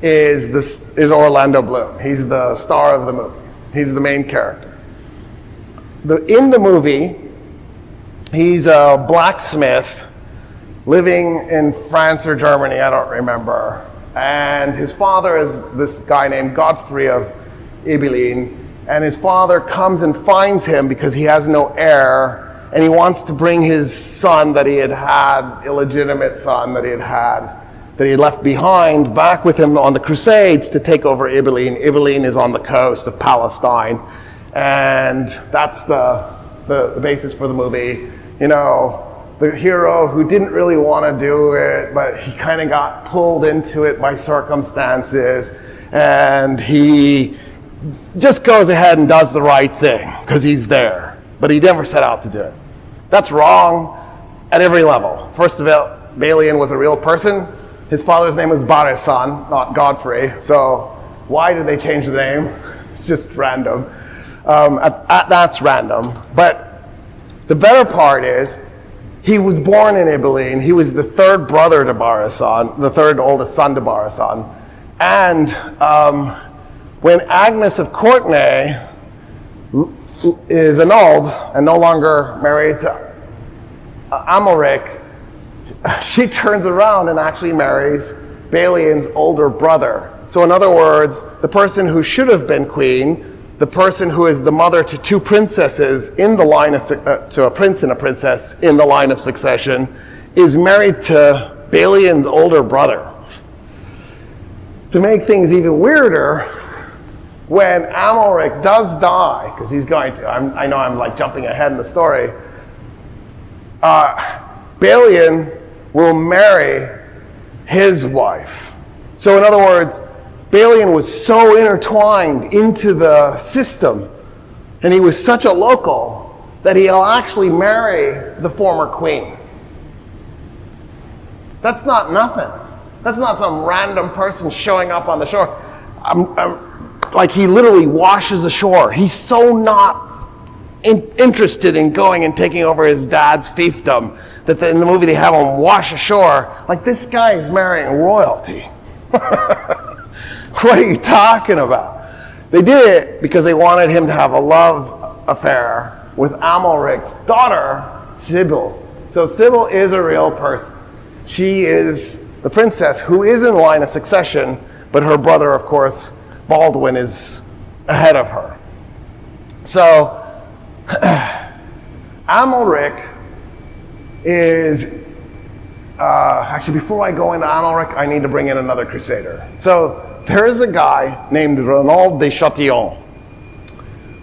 is Orlando Bloom. He's the star of the movie. He's the main character. In the movie, he's a blacksmith living in France or Germany, I don't remember. And his father is this guy named Godfrey of Ibelin. And his father comes and finds him because he has no heir. And he wants to bring his son that he had, illegitimate son that he had left behind, back with him on the Crusades to take over Ibelin. Ibelin is on the coast of Palestine. And that's the basis for the movie. You know, the hero who didn't really want to do it, but he kind of got pulled into it by circumstances. And he just goes ahead and does the right thing because he's there. But he never set out to do it. That's wrong at every level. First of all, Balian was a real person. His father's name was Barisan, not Godfrey. So why did they change the name? It's just random. That's random. But the better part is, he was born in Ibelin. He was the third brother to Barisan, the third oldest son to Barisan. And when Agnes of Courtenay is annulled and no longer married to Amalric, she turns around and actually marries Balian's older brother. So in other words, the person who should have been queen, the person who is the mother to two princesses in the line of to a prince and a princess in the line of succession, is married to Balian's older brother. To make things even weirder, when Amalric does die, because he's going to, I know I'm like jumping ahead in the story, Balian will marry his wife. So in other words, Balian was so intertwined into the system, and he was such a local, that he'll actually marry the former queen. That's not nothing. That's not some random person showing up on the shore. Like he literally washes ashore. He's so not interested in going and taking over his dad's fiefdom that in the movie they have him wash ashore. Like, this guy is marrying royalty. What are you talking about? They did it because they wanted him to have a love affair with Amalric's daughter, Sybil. So Sybil is a real person. She is the princess who is in line of succession, but her brother, of course, Baldwin, is ahead of her. So, Amalric is, actually before I go into Amalric, I need to bring in another crusader. So, there is a guy named Renaud de Chatillon.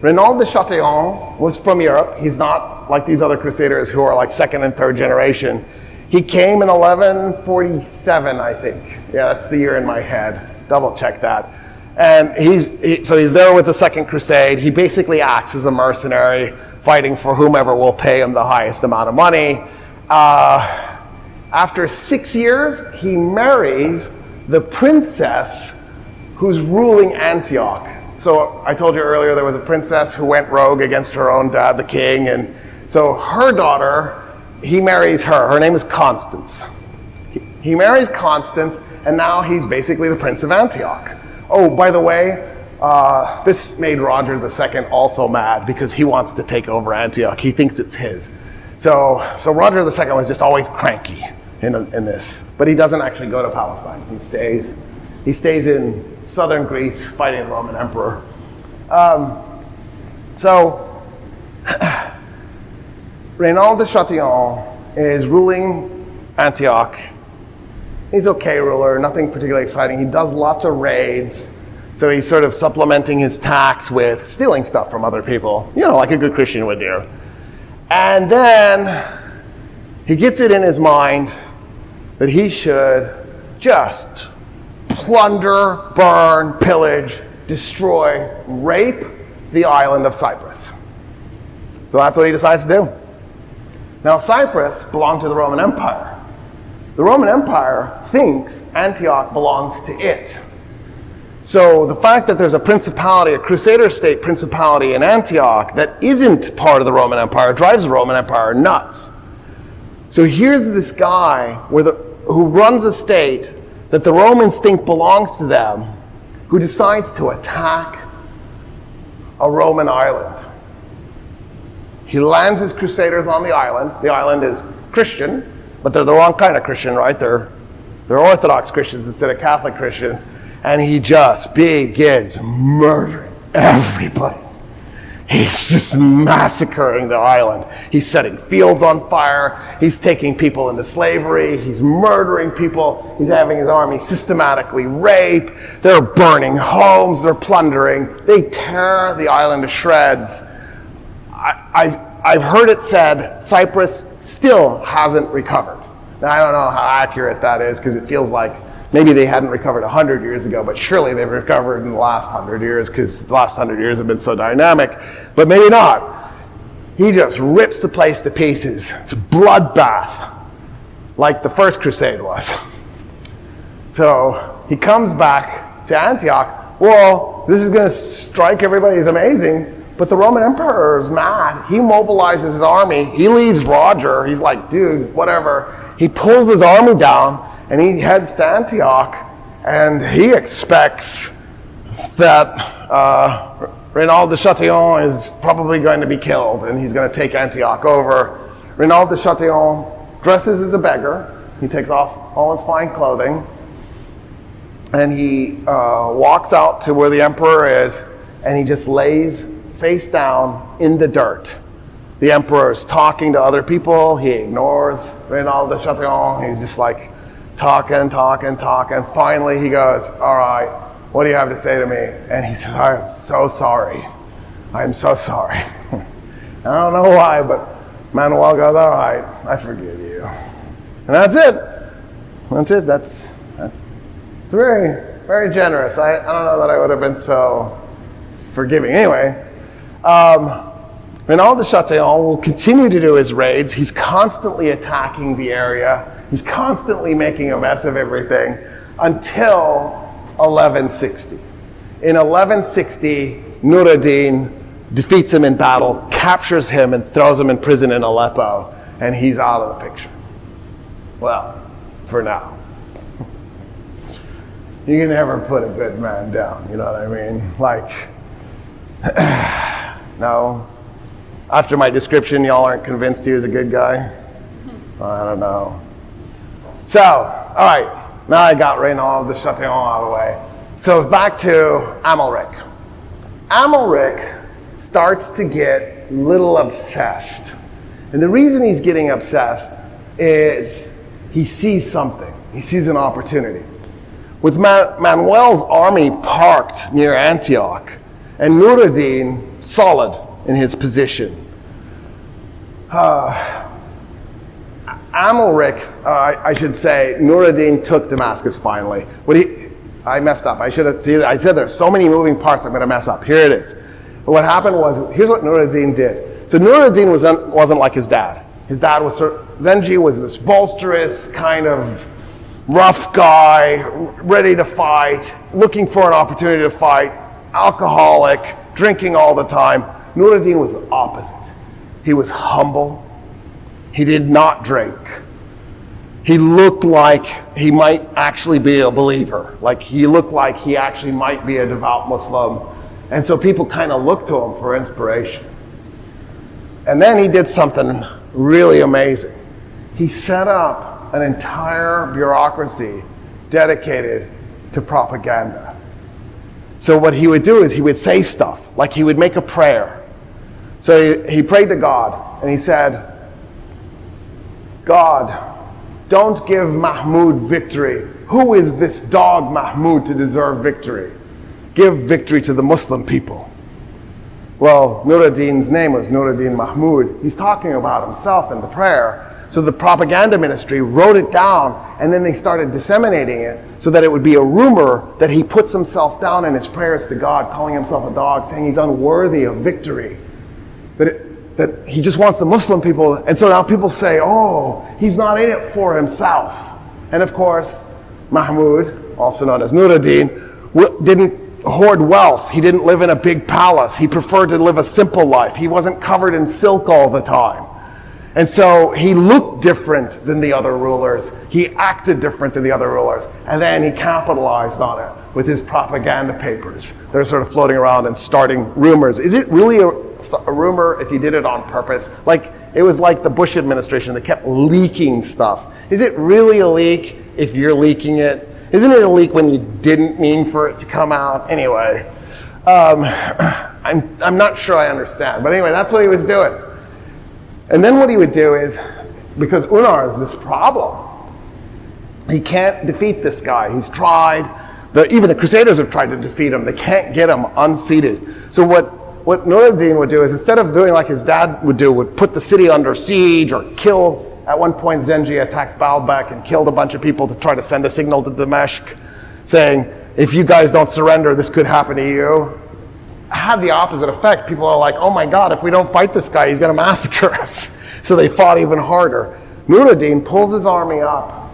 Renaud de Chatillon was from Europe. He's not like these other crusaders who are like second and third generation. He came in 1147, I think. Yeah, that's the year in my head. Double check that. And he's there with the Second Crusade. He basically acts as a mercenary, fighting for whomever will pay him the highest amount of money. After 6 years, he marries the princess who's ruling Antioch. So I told you earlier there was a princess who went rogue against her own dad, the king, and so her daughter, he marries her. Her name is Constance. He marries Constance, and now he's basically the Prince of Antioch. Oh, by the way, this made Roger II also mad because he wants to take over Antioch. He thinks it's his. So Roger II was just always cranky in this, but he doesn't actually go to Palestine. He stays in southern Greece fighting the Roman emperor. Renaud de Chatillon is ruling Antioch. He's okay ruler, nothing particularly exciting. He does lots of raids. So he's sort of supplementing his tax with stealing stuff from other people, like a good Christian would do. And then he gets it in his mind that he should just plunder, burn, pillage, destroy, rape the island of Cyprus. So that's what he decides to do. Now, Cyprus belonged to the Roman Empire. The Roman Empire thinks Antioch belongs to it. So the fact that there's a principality, a crusader state principality in Antioch that isn't part of the Roman Empire drives the Roman Empire nuts. So here's this guy who runs a state that the Romans think belongs to them, who decides to attack a Roman island. He lands his crusaders on the island. The island is Christian, but they're the wrong kind of Christian, right? They're Orthodox Christians instead of Catholic Christians. And he just begins murdering everybody. He's just massacring the island. He's setting fields on fire. He's taking people into slavery. He's murdering people. He's having his army systematically rape. They're burning homes. They're plundering. They tear the island to shreds. I've heard it said Cyprus still hasn't recovered. Now, I don't know how accurate that is because it feels like maybe they hadn't recovered 100 years ago, but surely they've recovered in the last 100 years because the last 100 years have been so dynamic. But maybe not. He just rips the place to pieces. It's a bloodbath, like the First Crusade was. So he comes back to Antioch. Well, this is going to strike everybody as amazing. But the Roman Emperor is mad. He mobilizes his army. He leaves Roger. He's like, dude, whatever. He pulls his army down and he heads to Antioch. And he expects that Renaud de Chatillon is probably going to be killed and he's going to take Antioch over. Renaud de Chatillon dresses as a beggar. He takes off all his fine clothing. And he walks out to where the emperor is and he just lays face down in the dirt. The emperor is talking to other people. He ignores Renaud de Chatillon. He's just like talking. Finally he goes, all right, what do you have to say to me? And he says, I am so sorry. I am so sorry. I don't know why, but Manuel goes, all right, I forgive you. And that's it. That's it's very, very generous. I don't know that I would have been so forgiving. Anyway, Renaud de Chatillon will continue to do his raids. He's constantly attacking the area. He's constantly making a mess of everything until 1160. In 1160, Nur-ad-Din defeats him in battle, captures him, and throws him in prison in Aleppo, and he's out of the picture. Well, for now. You can never put a good man down, you know what I mean? Like, no. After my description, y'all aren't convinced he was a good guy? I don't know. So, all right, now I got Renaud de Chatillon out of the way. So back to Amalric. Amalric starts to get a little obsessed. And the reason he's getting obsessed is he sees something. He sees an opportunity. With Manuel's army parked near Antioch, and Nur-ad-Din solid in his position, Amalric, I should say, Nur-ad-Din took Damascus finally. I messed up. I said there's so many moving parts I'm going to mess up. Here it is. But what happened was, here's what Nur-ad-Din did. So Nur-ad-Din wasn't like his dad. His dad was Zengi was this bolsterous kind of rough guy, ready to fight, looking for an opportunity to fight, alcoholic, drinking all the time. Nur-ad-Din was the opposite. He was humble. He did not drink. He looked like he might actually be a believer. Like he looked like he actually might be a devout Muslim. And so people kind of looked to him for inspiration. And then he did something really amazing. He set up an entire bureaucracy dedicated to propaganda. So what he would do is he would say stuff, like he would make a prayer. So he prayed to God and he said, God, don't give Mahmud victory. Who is this dog Mahmud to deserve victory? Give victory to the Muslim people. Well, Nur-ad-Din's name was Nur-ad-Din Mahmud. He's talking about himself in the prayer. So the propaganda ministry wrote it down, and then they started disseminating it so that it would be a rumor that he puts himself down in his prayers to God, calling himself a dog, saying he's unworthy of victory. That he just wants the Muslim people. And so now people say, oh, he's not in it for himself. And of course, Mahmud, also known as Nur-ad-Din, didn't hoard wealth. He didn't live in a big palace. He preferred to live a simple life. He wasn't covered in silk all the time. And so he looked different than the other rulers. He acted different than the other rulers. And then he capitalized on it with his propaganda papers. They're sort of floating around and starting rumors. Is it really a rumor if you did it on purpose? Like, it was like the Bush administration that kept leaking stuff. Is it really a leak if you're leaking it? Isn't it a leak when you didn't mean for it to come out? Anyway, I'm not sure I understand. But anyway, that's what he was doing. And then what he would do is, because Unar is this problem, he can't defeat this guy. He's tried. Even the Crusaders have tried to defeat him. They can't get him unseated. So what Nur-ad-Din would do is, instead of doing like his dad would do, would put the city under siege or kill. At one point, Zengi attacked Baalbek and killed a bunch of people to try to send a signal to Damascus saying, if you guys don't surrender, this could happen to you. Had the opposite effect. People are like, oh my God, if we don't fight this guy, he's going to massacre us. So they fought even harder. Nur-ad-Din pulls his army up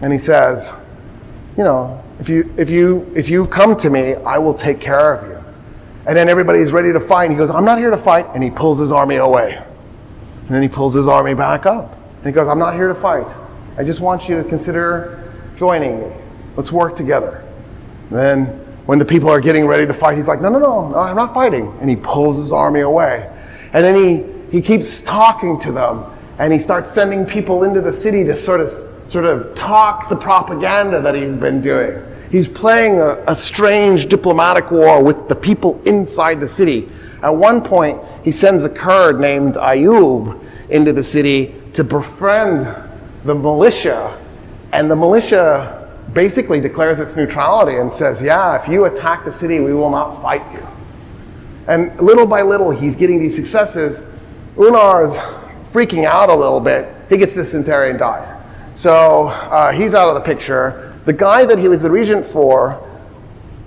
and he says, you know, if you come to me, I will take care of you. And then everybody's ready to fight. He goes, I'm not here to fight. And he pulls his army away. And then he pulls his army back up. And he goes, I'm not here to fight. I just want you to consider joining me. Let's work together. And then when the people are getting ready to fight, he's like, no, I'm not fighting. And he pulls his army away. And then he keeps talking to them. And he starts sending people into the city to sort of talk the propaganda that he's been doing. He's playing a strange diplomatic war with the people inside the city. At one point, he sends a Kurd named Ayub into the city to befriend the militia. And the militia basically declares its neutrality and says, yeah, if you attack the city, we will not fight you. And little by little, he's getting these successes. Unar's freaking out a little bit. He gets dysentery and dies. So he's out of the picture. The guy that he was the regent for,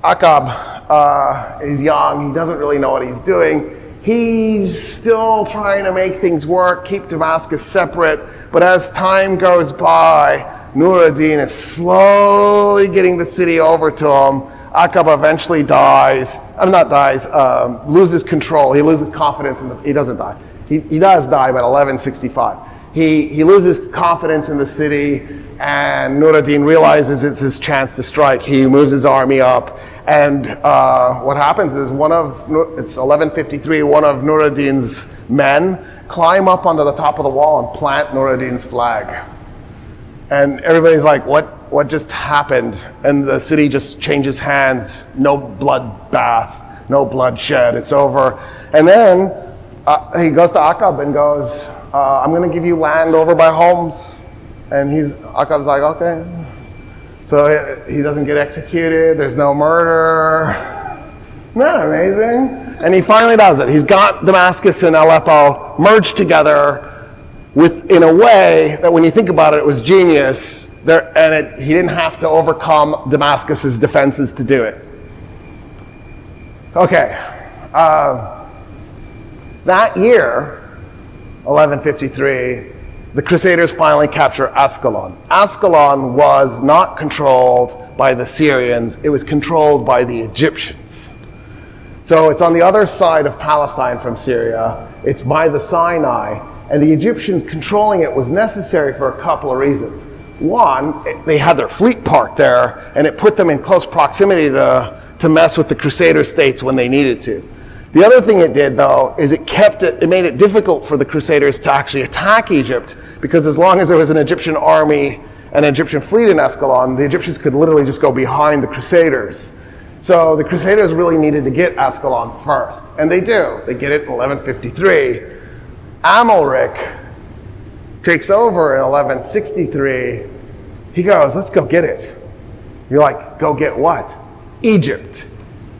Akab, is young. He doesn't really know what he's doing. He's still trying to make things work, keep Damascus separate. But as time goes by, Nur-ad-Din is slowly getting the city over to him. Akab eventually loses control. He loses confidence he doesn't die. He does die by 1165. He loses confidence in the city, and Nur-ad-Din realizes it's his chance to strike. He moves his army up, and what happens is it's 1153, one of Nur-ad-Din's men climb up onto the top of the wall and plant Nur-ad-Din's flag. And everybody's like, what just happened? And the city just changes hands, no bloodbath. no bloodshed, it's over. And then he goes to Aqab and goes, I'm going to give you land over by Homs. And Aqab's like, okay. So he doesn't get executed, there's no murder. Isn't that amazing? And he finally does it. He's got Damascus and Aleppo merged together in a way that when you think about it, it was genius. He didn't have to overcome Damascus's defenses to do it. Okay. That year, 1153, the Crusaders finally capture Ascalon. Ascalon was not controlled by the Syrians, it was controlled by the Egyptians. So it's on the other side of Palestine from Syria, it's by the Sinai, and the Egyptians controlling it was necessary for a couple of reasons. One, they had their fleet parked there, and it put them in close proximity to mess with the Crusader states when they needed to. The other thing it did, though, is it made it difficult for the Crusaders to actually attack Egypt, because as long as there was an Egyptian army and an Egyptian fleet in Ascalon, the Egyptians could literally just go behind the Crusaders. So the Crusaders really needed to get Ascalon first, and they do. They get it in 1153. Amalric takes over in 1163. He goes, let's go get it. You're like, go get what? Egypt.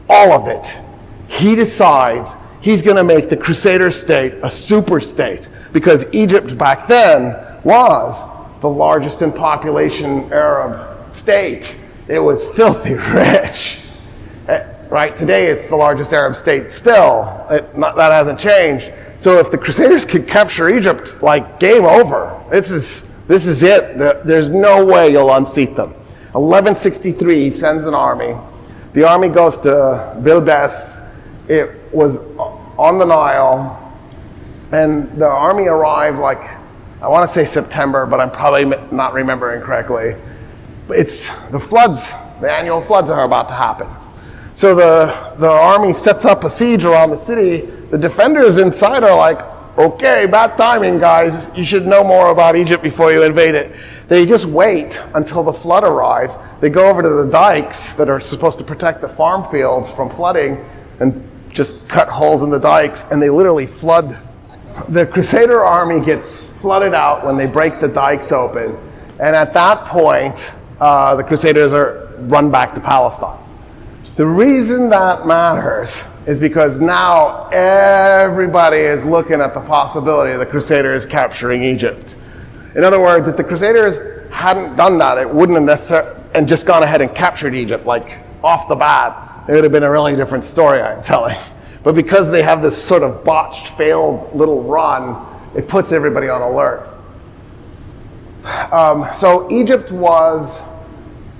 All of it. He decides he's going to make the Crusader state a super state, because Egypt back then was the largest in population Arab state. It was filthy rich. Right? Today it's the largest Arab state still. That hasn't changed. So if the Crusaders could capture Egypt, like, game over. This is it. There's no way you'll unseat them. 1163, he sends an army. The army goes to Bilbes. It was on the Nile, and the army arrived I want to say September, but I'm probably not remembering correctly. But the annual floods are about to happen. So the army sets up a siege around the city. The defenders inside are like, okay, bad timing, guys. You should know more about Egypt before you invade it. They just wait until the flood arrives. They go over to the dikes that are supposed to protect the farm fields from flooding and just cut holes in the dikes, and they literally flood. The Crusader army gets flooded out when they break the dikes open. And at that point, the Crusaders are run back to Palestine. The reason that matters is because now everybody is looking at the possibility of the Crusaders capturing Egypt. In other words, if the Crusaders hadn't done that, it wouldn't have necessarily, and just gone ahead and captured Egypt, like off the bat, it would have been a really different story, I'm telling. But because they have this sort of botched, failed little run, it puts everybody on alert. So Egypt was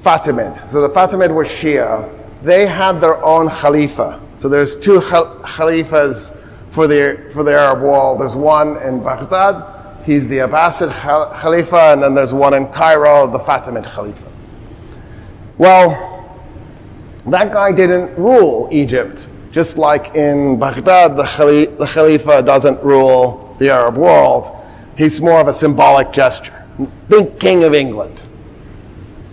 Fatimid. So the Fatimid were Shia. They had their own Khalifa. So there's two Khalifas for the Arab world. There's one in Baghdad. He's the Abbasid Khalifa, and then there's one in Cairo, the Fatimid Khalifa. Well, that guy didn't rule Egypt, just like in Baghdad, the Khalifa doesn't rule the Arab world. He's more of a symbolic gesture. Think King of England.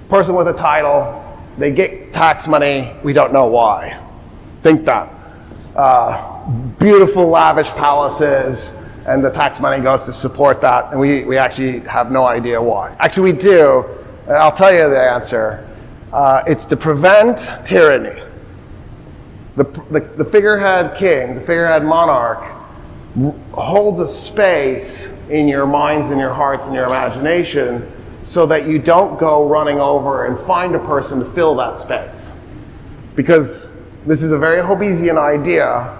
Person with a title, they get tax money, we don't know why. Think that. Beautiful, lavish palaces, and the tax money goes to support that, and we actually have no idea why. Actually, we do. I'll tell you the answer. It's to prevent tyranny. The figurehead king, the figurehead monarch, holds a space in your minds and your hearts and your imagination so that you don't go running over and find a person to fill that space. Because this is a very Hobbesian idea.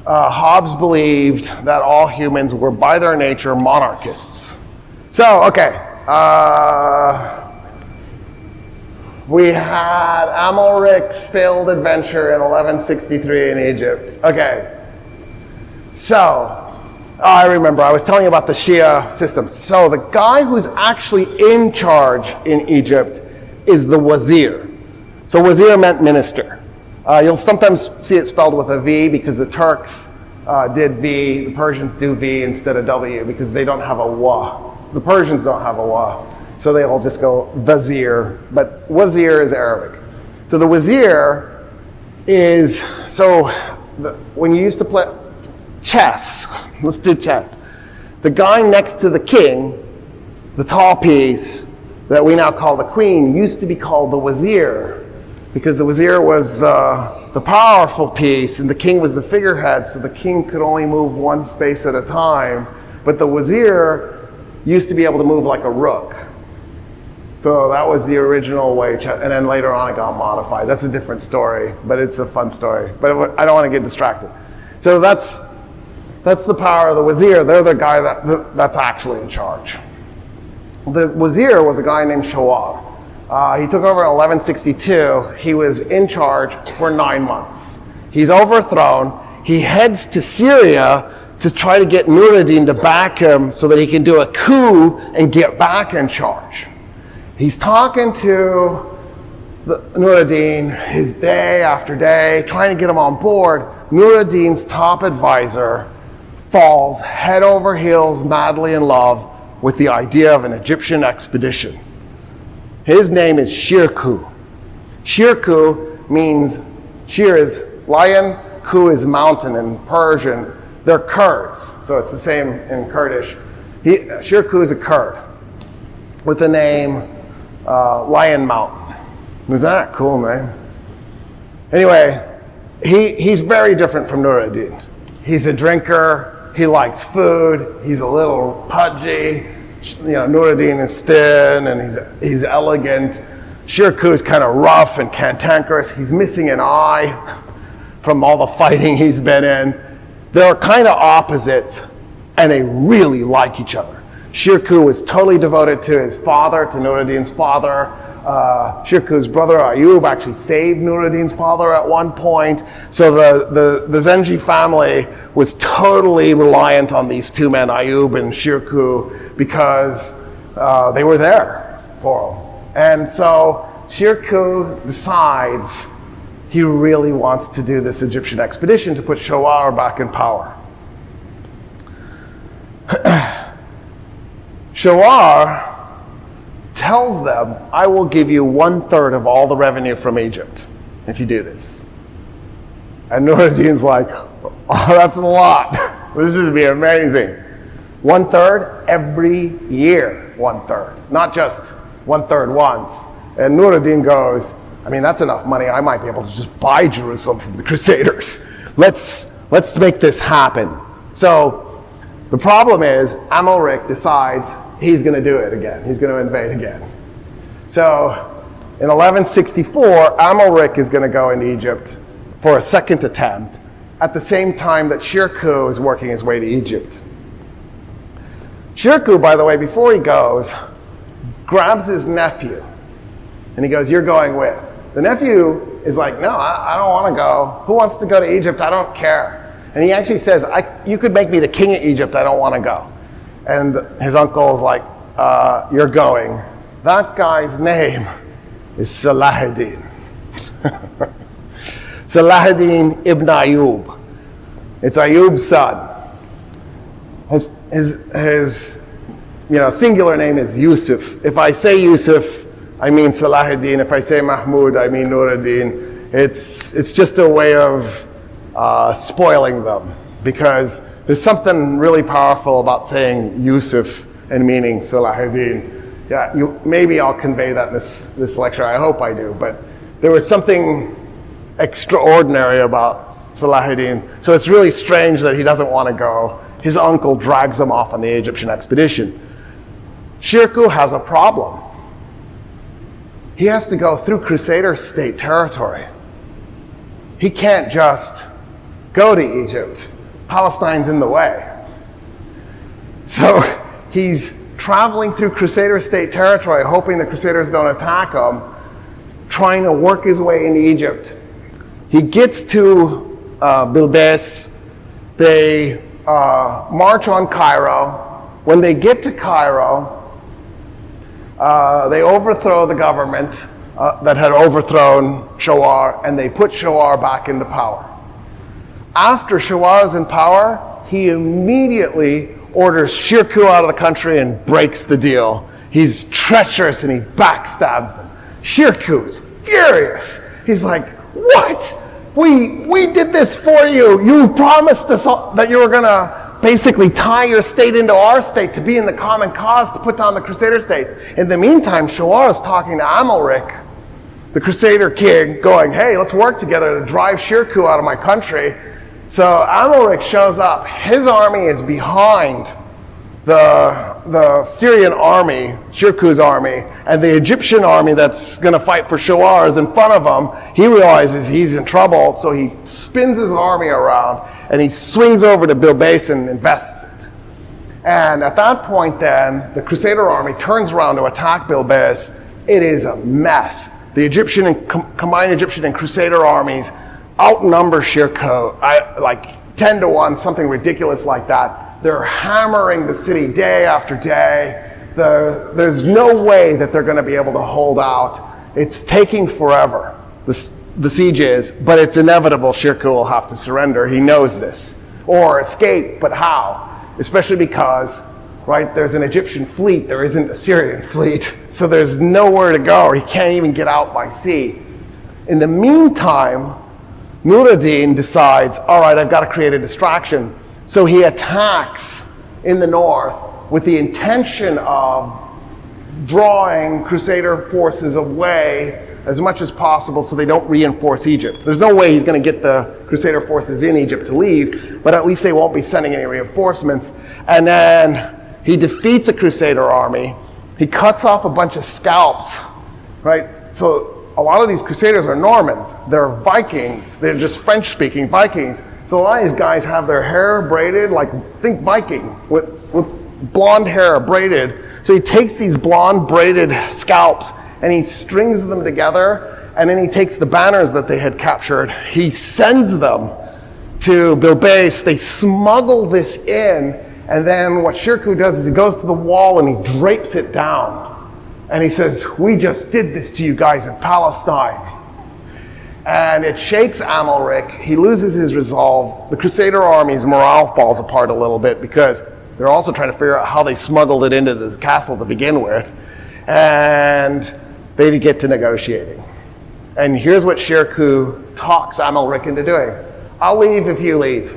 Hobbes believed that all humans were by their nature monarchists. So, okay. We had Amalric's failed adventure in 1163 in Egypt. Okay. So, I remember, I was telling you about the Shia system. So the guy who's actually in charge in Egypt is the wazir. So wazir meant minister. You'll sometimes see it spelled with a V because the Turks did V, the Persians do V instead of W because they don't have a wa. The Persians don't have a wa. So they all just go Vazir, but Wazir is Arabic. So the Wazir is, when you used to play chess, let's do chess. The guy next to the king, the tall piece that we now call the queen, used to be called the wazir, because the wazir was the powerful piece and the king was the figurehead, so the king could only move one space at a time. But the wazir used to be able to move like a rook. So that was the original way, and then later on it got modified. That's a different story, but it's a fun story. But I don't want to get distracted. So that's the power of the wazir. They're the guy that's actually in charge. The wazir was a guy named Shawar. He took over in 1162. He was in charge for 9 months. He's overthrown. He heads to Syria to try to get Nur-ad-Din to back him so that he can do a coup and get back in charge. He's talking to Nur-ad-Din his day after day, trying to get him on board. Nur-ad-Din's top advisor falls head over heels, madly in love with the idea of an Egyptian expedition. His name is Shirkuh. Shirkuh means, Shir is lion, Ku is mountain in Persian. They're Kurds, so it's the same in Kurdish. Shirkuh is a Kurd with the name Lion Mountain. Is that cool, man? Anyway, he's very different from Nur-ad-Din. He's a drinker, he likes food, he's a little pudgy. Nur-ad-Din is thin and he's elegant. Shirkuh is kind of rough and cantankerous. He's missing an eye from all the fighting he's been in. They're kind of opposites, and they really like each other. Shirkuh was totally devoted to his father, to Nur-ad-Din's father. Shirkuh's brother Ayub actually saved Nur-ad-Din's father at one point. So the Zengi family was totally reliant on these two men, Ayub and Shirkuh, because they were there for him. And so Shirkuh decides he really wants to do this Egyptian expedition to put Shawar back in power. Shawar tells them, I will give you 1/3 of all the revenue from Egypt if you do this. And Nur-ad-Din's like, oh, that's a lot. This is going to be amazing. 1/3 every year, 1/3, not just 1/3 once. And Nur-ad-Din goes, I mean, that's enough money. I might be able to just buy Jerusalem from the Crusaders. Let's make this happen. So the problem is Amalric decides he's going to do it again. He's going to invade again. So in 1164, Amalric is going to go into Egypt for a second attempt at the same time that Shirkuh is working his way to Egypt. Shirkuh, by the way, before he goes, grabs his nephew and he goes, you're going with. The nephew is like, no, I don't want to go. Who wants to go to Egypt? I don't care. And he actually says, you could make me the king of Egypt. I don't want to go. And his uncle is like, you're going. That guy's name is Salahuddin. Salahuddin ibn Ayub. It's Ayub's son. His singular name is Yusuf. If I say Yusuf, I mean Salahuddin. If I say Mahmud, I mean Nur-ad-Din. It's just a way of spoiling them, because there's something really powerful about saying Yusuf and meaning Salahuddin. Yeah, maybe I'll convey that in this lecture. I hope I do. But there was something extraordinary about Salahuddin. So it's really strange that he doesn't want to go. His uncle drags him off on the Egyptian expedition. Shirkuh has a problem. He has to go through Crusader state territory. He can't just go to Egypt. Palestine's in the way. So he's traveling through Crusader state territory, hoping the Crusaders don't attack him, trying to work his way into Egypt. He gets to Bilbis. They march on Cairo. When they get to Cairo, they overthrow the government that had overthrown Shawar, and they put Shawar back into power. After Shawar is in power, he immediately orders Shirkuh out of the country and breaks the deal. He's treacherous and he backstabs them. Shirkuh is furious. He's like, what? we did this for you. You promised us that you were going to basically tie your state into our state to be in the common cause to put down the Crusader states. In the meantime, Shawar is talking to Amalric, the Crusader king, going, hey, let's work together to drive Shirkuh out of my country. So Amalric shows up. His army is behind the Syrian army, Shirkuh's army, and the Egyptian army that's going to fight for Shawar is in front of him. He realizes he's in trouble, so he spins his army around and he swings over to Bilbais and invests it. And at that point then, the Crusader army turns around to attack Bilbais. It is a mess. The Egyptian and combined Egyptian and Crusader armies outnumber Shirkuh, like 10 to 1, something ridiculous like that. They're hammering the city day after day. There's no way that they're going to be able to hold out. It's taking forever, the siege is, but it's inevitable Shirkuh will have to surrender. He knows this. Or escape, but how? Especially because, right, there's an Egyptian fleet, there isn't a Syrian fleet, so there's nowhere to go. He can't even get out by sea. In the meantime, Nur ad-Din decides, all right, I've got to create a distraction. So he attacks in the north with the intention of drawing Crusader forces away as much as possible so they don't reinforce Egypt. There's no way he's going to get the Crusader forces in Egypt to leave, but at least they won't be sending any reinforcements. And then he defeats a Crusader army. He cuts off a bunch of scalps, right? So a lot of these Crusaders are Normans. They're Vikings. They're just French-speaking Vikings. So a lot of these guys have their hair braided, like, think Viking, with blonde hair braided. So he takes these blonde braided scalps and he strings them together, and then he takes the banners that they had captured. He sends them to Bilbais. They smuggle this in, and then what Shirkuh does is he goes to the wall and he drapes it down. And he says, we just did this to you guys in Palestine. And it shakes Amalric. He loses his resolve. The Crusader army's morale falls apart a little bit because they're also trying to figure out how they smuggled it into this castle to begin with. And they get to negotiating. And here's what Shirkuh talks Amalric into doing. I'll leave if you leave.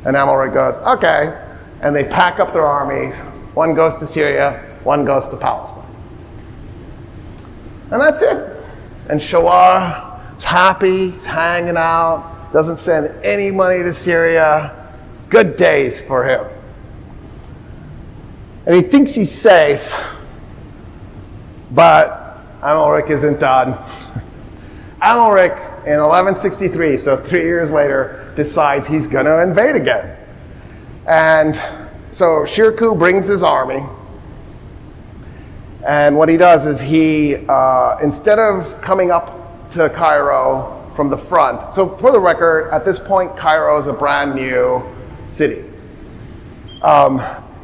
And Amalric goes, okay. And they pack up their armies. One goes to Syria, one goes to Palestine. And that's it. And Shawar is happy, he's hanging out, doesn't send any money to Syria. It's good days for him. And he thinks he's safe, but Amalric isn't done. Amalric, in 1163, so 3 years later, decides he's going to invade again. And so Shirkuh brings his army, and what he does is he, instead of coming up to Cairo from the front. So for the record, at this point, Cairo is a brand new city.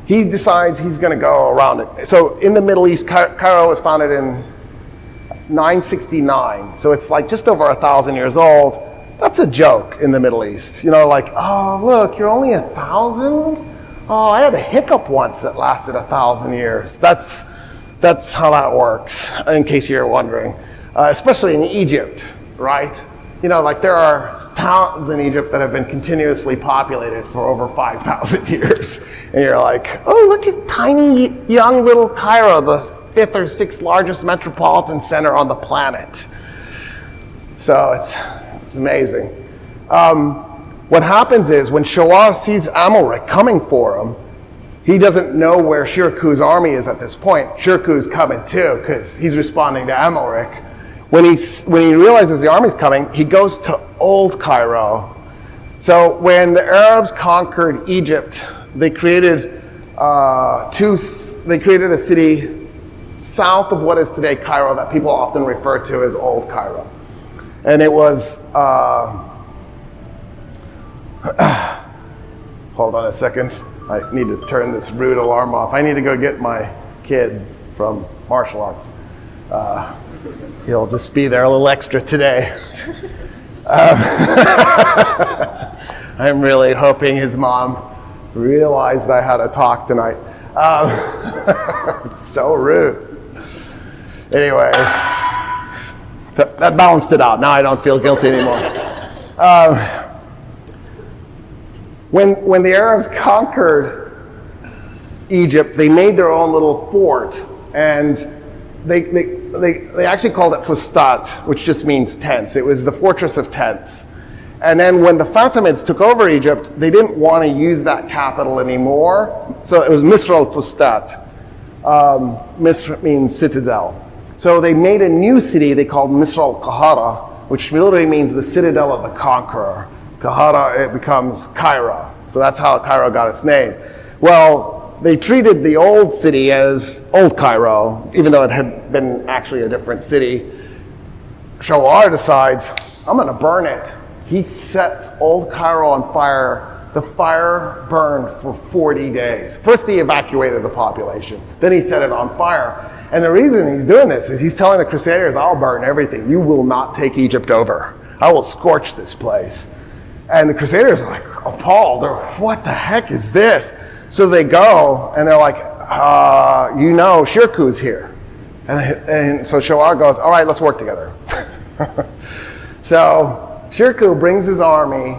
He decides he's going to go around it. So in the Middle East, Cairo was founded in 969. So it's like just over 1,000 years old. That's a joke in the Middle East. You know, like, oh, look, you're only 1,000? Oh, I had a hiccup once that lasted 1,000 years. That's how that works, in case you're wondering. Especially in Egypt, right? You know, like there are towns in Egypt that have been continuously populated for over 5,000 years. And you're like, oh, look at tiny, young little Cairo, the 5th or 6th largest metropolitan center on the planet. So it's amazing. What happens is when Shawar sees Amalric coming for him, he doesn't know where Shirkuh's army is at this point. Shirkuh's coming too, because he's responding to Amalric. When he realizes the army's coming, he goes to Old Cairo. So when the Arabs conquered Egypt, they created a city south of what is today Cairo that people often refer to as Old Cairo. And it was, hold on a second. I need to turn this rude alarm off. I need to go get my kid from martial arts. He'll just be there a little extra today. I'm really hoping his mom realized I had to talk tonight. It's so rude. Anyway, that balanced it out. Now I don't feel guilty anymore. When the Arabs conquered Egypt, they made their own little fort, and they actually called it Fustat, which just means tents. It was the fortress of tents. And then when the Fatimids took over Egypt, they didn't want to use that capital anymore, so it was Misr al-Fustat. Misr means citadel. So they made a new city they called Misr al-Qahara, which literally means the citadel of the conqueror. Qahara, it becomes Cairo. So that's how Cairo got its name. Well, they treated the old city as Old Cairo, even though it had been actually a different city. Shawar decides, I'm going to burn it. He sets Old Cairo on fire. The fire burned for 40 days. First he evacuated the population, then he set it on fire. And the reason he's doing this is he's telling the Crusaders, I'll burn everything. You will not take Egypt over. I will scorch this place. And the Crusaders are like appalled. They're like, what the heck is this? So they go and they're like, Shirkuh's here. And so Shawar goes, all right, let's work together. So Shirkuh brings his army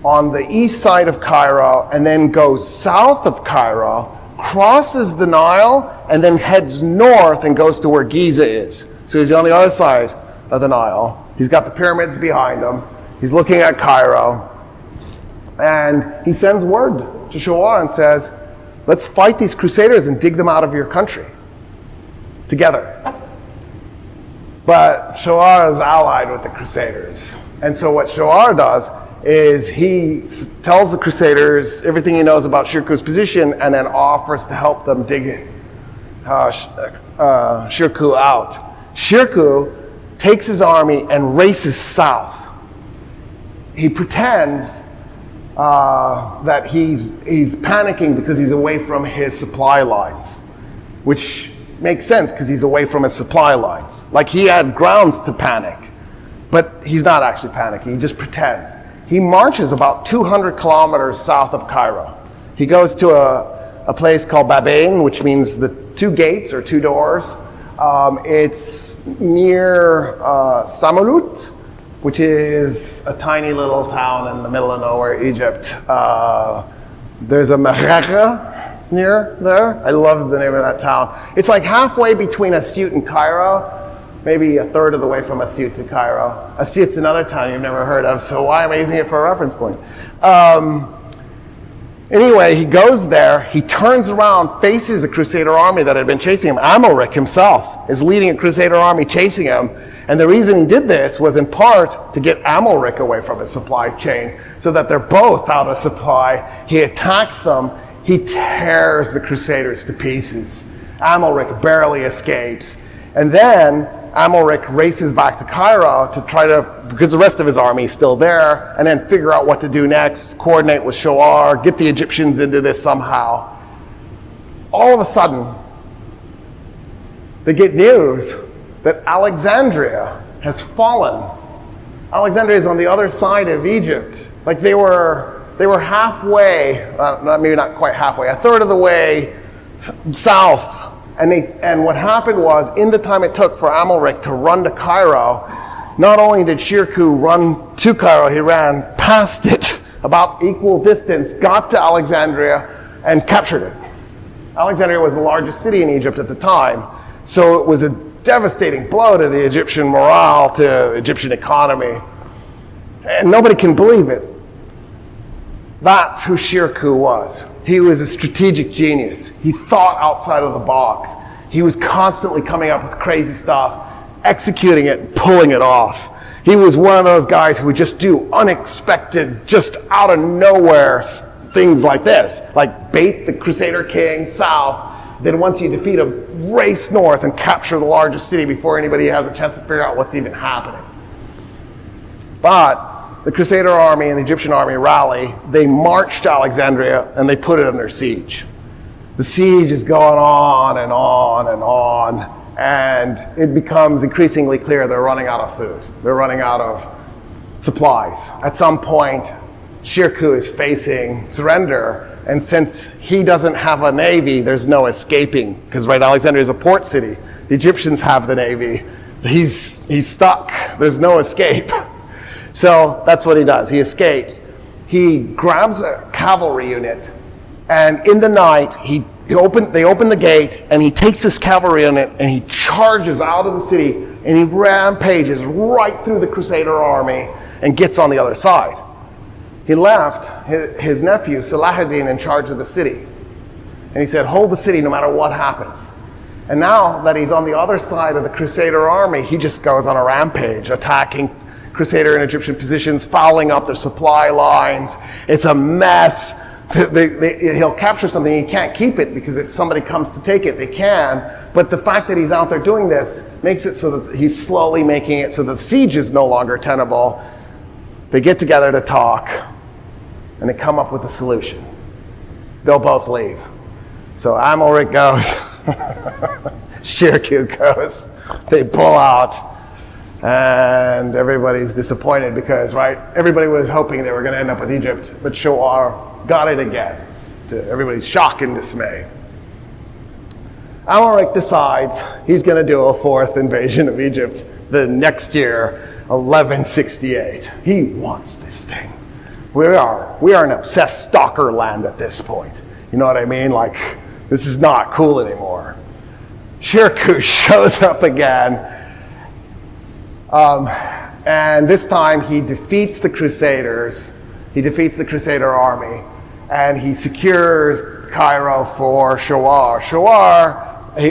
on the east side of Cairo and then goes south of Cairo, crosses the Nile, and then heads north and goes to where Giza is. So he's on the other side of the Nile. He's got the pyramids behind him. He's looking at Cairo. And he sends word to Shawar and says, let's fight these Crusaders and dig them out of your country together. But Shawar is allied with the Crusaders. And so what Shawar does is he tells the Crusaders everything he knows about Shirkuh's position and then offers to help them dig Shirkuh out. Shirkuh takes his army and races south. He pretends that he's panicking because he's away from his supply lines, which makes sense because he's away from his supply lines. Like he had grounds to panic, but he's not actually panicking, he just pretends. He marches about 200 kilometers south of Cairo. He goes to a place called Babain, which means the two gates or two doors. It's near Samalut, which is a tiny little town in the middle of nowhere, Egypt. There's a Marrakech near there. I love the name of that town. It's like halfway between Asyut and Cairo, maybe a third of the way from Asyut to Cairo. Asyut's another town you've never heard of, so why am I using it for a reference point? Anyway, he goes there, he turns around, faces a Crusader army that had been chasing him. Amalric himself is leading a Crusader army chasing him. And the reason he did this was in part to get Amalric away from his supply chain so that they're both out of supply. He attacks them, he tears the Crusaders to pieces. Amalric barely escapes. And then Amalric races back to Cairo to try to, because the rest of his army is still there, and then figure out what to do next, coordinate with Shawar, get the Egyptians into this somehow. All of a sudden, they get news that Alexandria has fallen. Alexandria is on the other side of Egypt. Like they were halfway, maybe not quite halfway, a third of the way south. And what happened was, in the time it took for Amalric to run to Cairo, not only did Shirkuh run to Cairo, he ran past it about equal distance, got to Alexandria, and captured it. Alexandria was the largest city in Egypt at the time, so it was a devastating blow to the Egyptian morale, to Egyptian economy. And nobody can believe it. That's who Shirkuh was. He was a strategic genius. He thought outside of the box. He was constantly coming up with crazy stuff, executing it, and pulling it off. He was one of those guys who would just do unexpected, just out of nowhere things like this, like bait the Crusader king south, then once you defeat him, race north and capture the largest city before anybody has a chance to figure out what's even happening. But the Crusader army and the Egyptian army rally, they march to Alexandria and they put it under siege. The siege is going on and on and on, and it becomes increasingly clear they're running out of food. They're running out of supplies. At some point, Shirkuh is facing surrender, and since he doesn't have a navy, there's no escaping, because Alexandria is a port city. The Egyptians have the navy. He's stuck. There's no escape. So that's what he does. He escapes. He grabs a cavalry unit, and in the night, they open the gate, and he takes this cavalry unit, and he charges out of the city, and he rampages right through the Crusader army and gets on the other side. He left his nephew, Salahuddin, in charge of the city. And he said, hold the city no matter what happens. And now that he's on the other side of the Crusader army, he just goes on a rampage, attacking Crusader and Egyptian positions, fouling up their supply lines. It's a mess. He'll capture something, he can't keep it, because if somebody comes to take it, they can. But the fact that he's out there doing this makes it so that he's slowly making it so the siege is no longer tenable. They get together to talk, and they come up with a solution. They'll both leave. So Amalric goes, Shirkuh goes, they pull out, and everybody's disappointed because, right, everybody was hoping they were going to end up with Egypt, but Shawar got it again, to everybody's shock and dismay. Amalric decides he's going to do a fourth invasion of Egypt the next year, 1168. He wants this thing. We are an obsessed stalker land at this point. You know what I mean? Like, this is not cool anymore. Shirkuh shows up again, and this time he defeats the Crusaders. He defeats the Crusader army, and he secures Cairo for Shawar.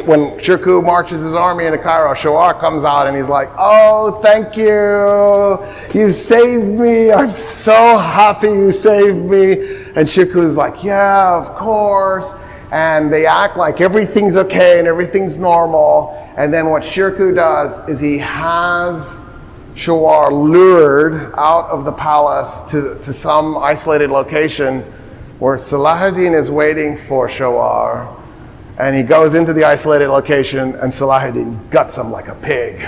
When Shirkuh marches his army into Cairo, Shawar comes out and he's like, oh, thank you. You saved me. I'm so happy you saved me. And Shirkuh is like, yeah, of course. And they act like everything's okay and everything's normal. And then what Shirkuh does is he has Shawar lured out of the palace to some isolated location where Salahuddin is waiting for Shawar. And he goes into the isolated location, and Salahuddin guts him like a pig.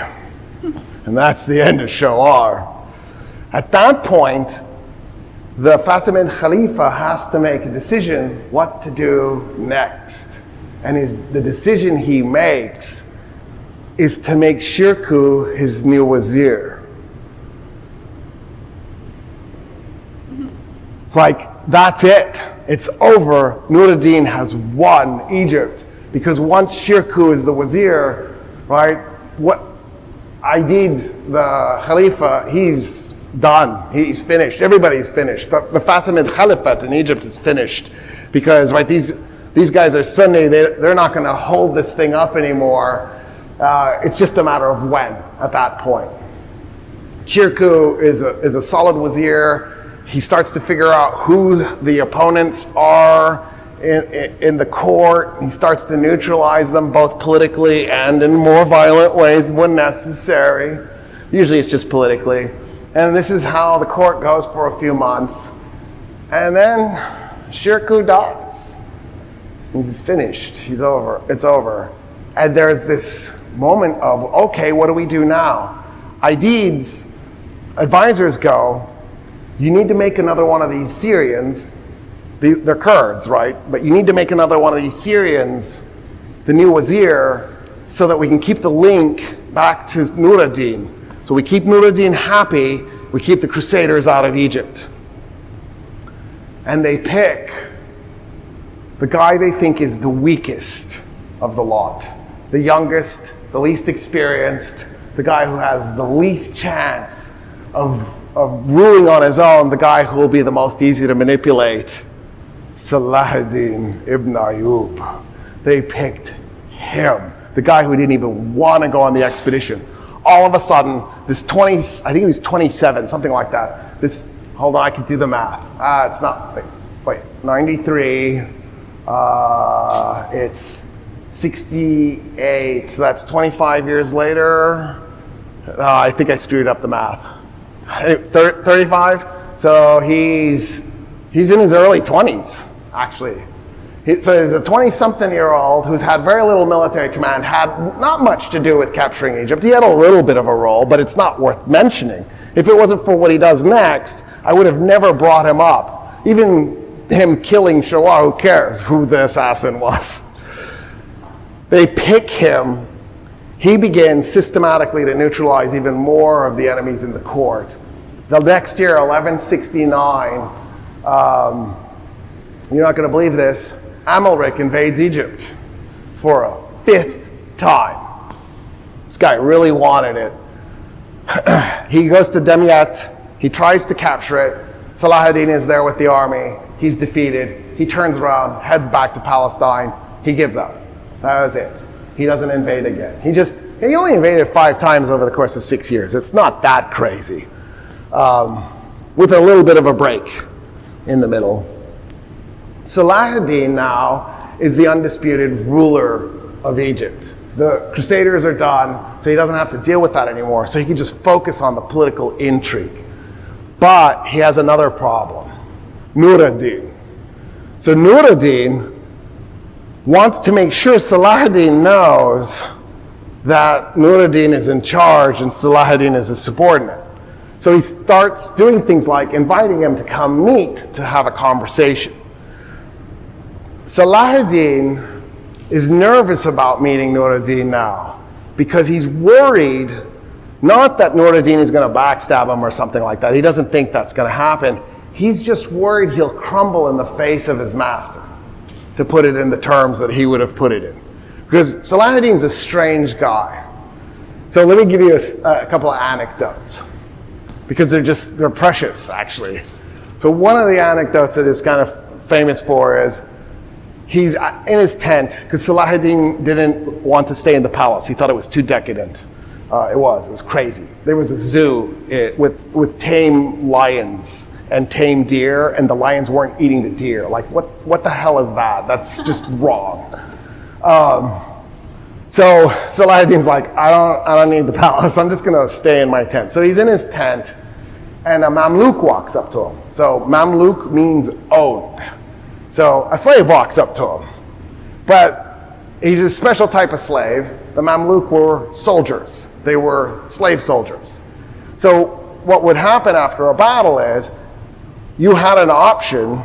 And that's the end of Shawar. At that point, the Fatimid Khalifa has to make a decision what to do next. And the decision he makes is to make Shirkuh his new wazir. It's like, that's it. It's over. Nur ad-Din has won Egypt, because once Shirkuh is the wazir, right, Aidid, the Khalifa, he's done. He's finished. Everybody's finished. The Fatimid Caliphate in Egypt is finished, because, right, these guys are Sunni. They're not going to hold this thing up anymore. It's just a matter of when at that point. Shirkuh is a solid wazir. He starts to figure out who the opponents are in the court. He starts to neutralize them both politically and in more violent ways when necessary. Usually it's just politically. And this is how the court goes for a few months. And then Shirkuh dies. He's finished. He's over. It's over. And there's this moment of, okay, what do we do now? Aidid's advisors go, you need to make another one of these Syrians. They're Kurds, right? But you need to make another one of these Syrians the new wazir, so that we can keep the link back to Nur ad-Din. So we keep Nur ad-Din happy, we keep the Crusaders out of Egypt. And they pick the guy they think is the weakest of the lot. The youngest, the least experienced, the guy who has the least chance of ruling on his own, the guy who will be the most easy to manipulate. Salahuddin ibn Ayyub. They picked him, the guy who didn't even want to go on the expedition. All of a sudden, this I think he was 27, something like that. Hold on, I can do the math. It's not, wait, 93, it's 68, so that's 25 years later. I think I screwed up the math. 35, so he's in his early 20s, actually. So he's a 20-something-year-old who's had very little military command, had not much to do with capturing Egypt. He had a little bit of a role, but it's not worth mentioning. If it wasn't for what he does next, I would have never brought him up. Even him killing Shawar, who cares who the assassin was? They pick him. He begins systematically to neutralize even more of the enemies in the court. The next year, 1169, you're not going to believe this, Amalric invades Egypt for a 5th time. This guy really wanted it. He goes to Damiette. He tries to capture it. Saladin is there with the army. He's defeated. He turns around, heads back to Palestine. He gives up. That was it. He doesn't invade again. He only invaded 5 times over the course of 6 years. It's not that crazy. With a little bit of a break in the middle. Saladin now is the undisputed ruler of Egypt. The Crusaders are done, so he doesn't have to deal with that anymore. So he can just focus on the political intrigue. But he has another problem. Nur-ad-Din. So Nur-ad-Din wants to make sure Saladin knows that Nur-ad-Din is in charge and Saladin is a subordinate. So he starts doing things like inviting him to come meet to have a conversation. Saladin is nervous about meeting Nur-ad-Din now because he's worried not that Nur-ad-Din is going to backstab him or something like that. He doesn't think that's going to happen. He's just worried he'll crumble in the face of his master, to put it in the terms that he would have put it in. Because Saladin's a strange guy. So let me give you a couple of anecdotes, because they're precious, actually. So one of the anecdotes that is kind of famous for is he's in his tent, because Saladin didn't want to stay in the palace. He thought it was too decadent. It was crazy. There was a zoo with tame lions and tame deer, and the lions weren't eating the deer. Like, what the hell is that? That's just wrong. So Saladin's like, I don't need the palace. I'm just gonna stay in my tent. So he's in his tent, and a Mamluk walks up to him. So Mamluk means owned. So a slave walks up to him, but he's a special type of slave. The Mamluk were soldiers. They were slave soldiers. So what would happen after a battle is you had an option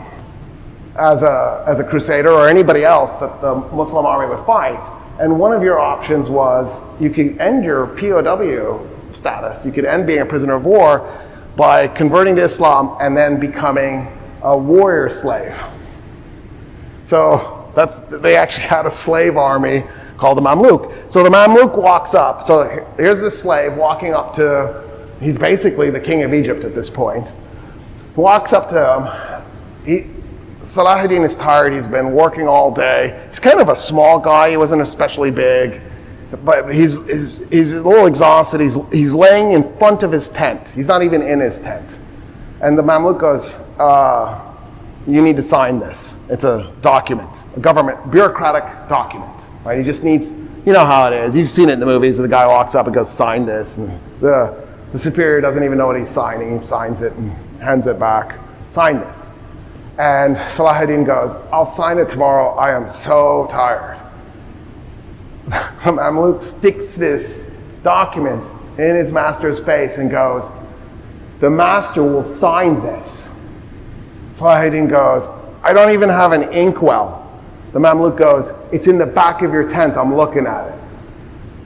as a crusader or anybody else that the Muslim army would fight. And one of your options was you could end your POW status. You could end being a prisoner of war by converting to Islam and then becoming a warrior slave. So they actually had a slave army called the Mamluk. So the Mamluk walks up. So here's this slave walking up to, he's basically the king of Egypt at this point. Walks up to him. Saladin is tired. He's been working all day. He's kind of a small guy. He wasn't especially big, but he's a little exhausted. He's laying in front of his tent. He's not even in his tent. And the Mamluk goes, you need to sign this. It's a document, a government, bureaucratic document, right? He just needs, you know how it is. You've seen it in the movies. The guy walks up and goes, sign this. And the superior doesn't even know what he's signing. He signs it and hands it back. Sign this. And Saladin goes, I'll sign it tomorrow. I am so tired. The Mamluk sticks this document in his master's face and goes, the master will sign this. Saladin goes, I don't even have an inkwell. The Mamluk goes, it's in the back of your tent. I'm looking at it.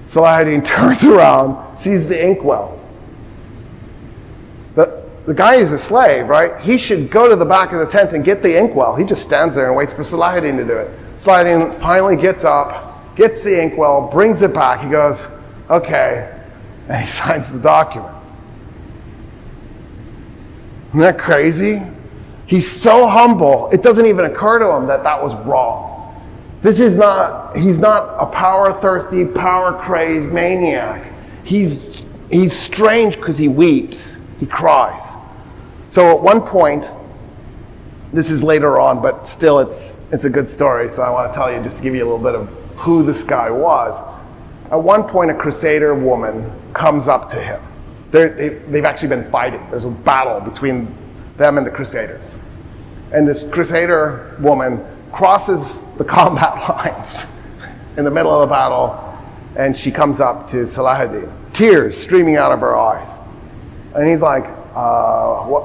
Saladin turns around, sees the inkwell. The guy is a slave, right? He should go to the back of the tent and get the inkwell. He just stands there and waits for Saladin to do it. Saladin finally gets up, gets the inkwell, brings it back. He goes, okay, and he signs the document. Isn't that crazy? He's so humble, it doesn't even occur to him that that was wrong. He's not a power-thirsty, power-crazed maniac. He's strange because he weeps. He cries. So at one point, this is later on, but still it's a good story, so I want to tell you just to give you a little bit of who this guy was. At one point, a Crusader woman comes up to him. They've actually been fighting. There's a battle between them and the Crusaders. And this Crusader woman crosses the combat lines in the middle of the battle, and she comes up to Saladin, tears streaming out of her eyes. And he's like,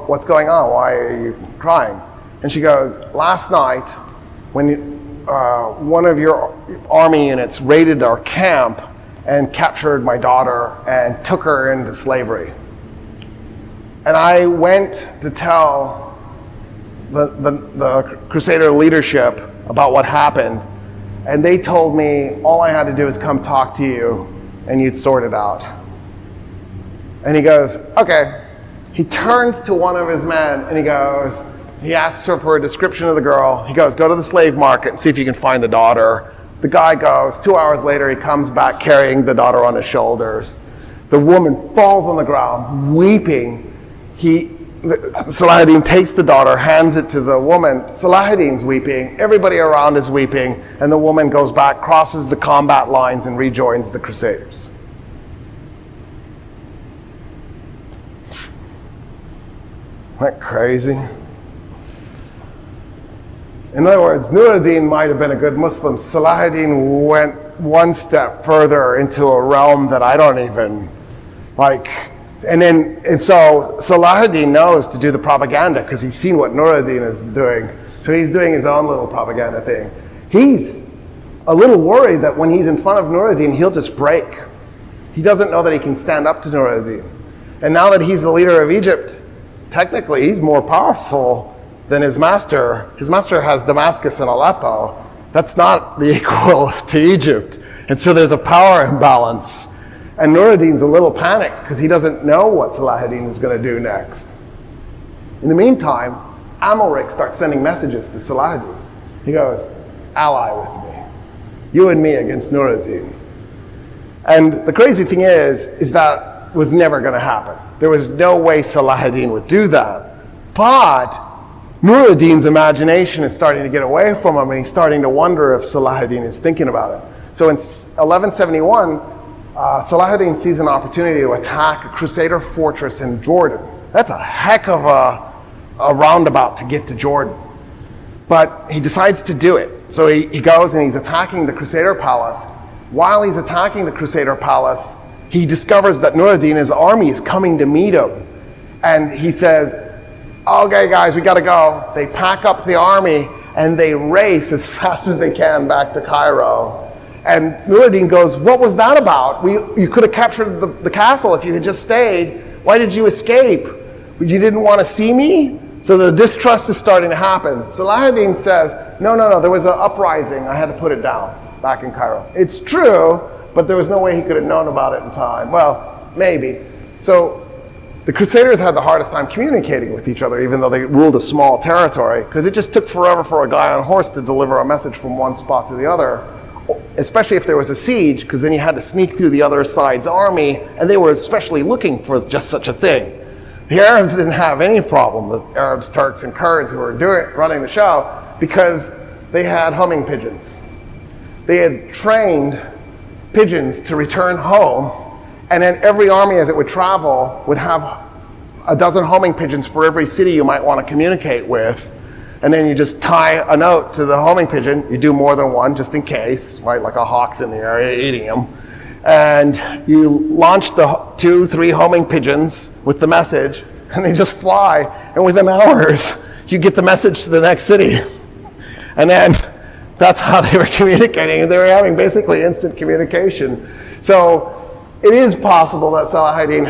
what's going on? Why are you crying? And she goes, last night, when one of your army units raided our camp and captured my daughter and took her into slavery. And I went to tell the Crusader leadership about what happened. And they told me all I had to do is come talk to you and you'd sort it out. And he goes, okay. He turns to one of his men and he asks her for a description of the girl. He goes, go to the slave market and see if you can find the daughter. The guy goes. 2 hours later, he comes back carrying the daughter on his shoulders. The woman falls on the ground, weeping. Salahuddin takes the daughter, hands it to the woman. Salahuddin's weeping. Everybody around is weeping. And the woman goes back, crosses the combat lines, and rejoins the Crusaders. Isn't that crazy? In other words, Nur ad-Din might have been a good Muslim. Salahuddin went one step further into a realm that I don't even like. And so Salahuddin knows to do the propaganda because he's seen what Nur ad-Din is doing. So he's doing his own little propaganda thing. He's a little worried that when he's in front of Nur ad-Din, he'll just break. He doesn't know that he can stand up to Nur ad-Din. And now that he's the leader of Egypt, technically he's more powerful than his master. His master has Damascus and Aleppo. That's not the equal to Egypt. And so there's a power imbalance. And Nur ad-Din's a little panicked because he doesn't know what Salahuddin is going to do next. In the meantime, Amalric starts sending messages to Salahuddin. He goes, ally with me. You and me against Nur ad-Din. And the crazy thing is that was never going to happen. There was no way Salahuddin would do that. But Nur ad-Din's imagination is starting to get away from him, and he's starting to wonder if Salahuddin is thinking about it. So in 1171, Salahuddin sees an opportunity to attack a Crusader fortress in Jordan. That's a heck of a roundabout to get to Jordan. But he decides to do it. So he goes and he's attacking the Crusader palace. While he's attacking the Crusader palace, he discovers that Nur ad-Din, his army, is coming to meet him. And he says, okay guys, we gotta go. They pack up the army and they race as fast as they can back to Cairo. And Nur ad-Din goes, what was that about? You could have captured the castle if you had just stayed. Why did you escape? You didn't want to see me? So the distrust is starting to happen. Salahuddin says, no, there was an uprising. I had to put it down back in Cairo. It's true, but there was no way he could have known about it in time. Well, maybe. So the Crusaders had the hardest time communicating with each other, even though they ruled a small territory, because it just took forever for a guy on a horse to deliver a message from one spot to the other, especially if there was a siege, because then you had to sneak through the other side's army, and they were especially looking for just such a thing. The Arabs didn't have any problem, the Arabs, Turks, and Kurds who were running the show, because they had homing pigeons. They had trained pigeons to return home, and then every army as it would travel would have a dozen homing pigeons for every city you might want to communicate with. And then you just tie a note to the homing pigeon. You do more than one just in case, right? Like a hawk's in the area eating them. And you launch the 2-3 homing pigeons with the message, and they just fly. And within hours, you get the message to the next city. And then that's how they were communicating. They were having basically instant communication. So it is possible that Salahuddin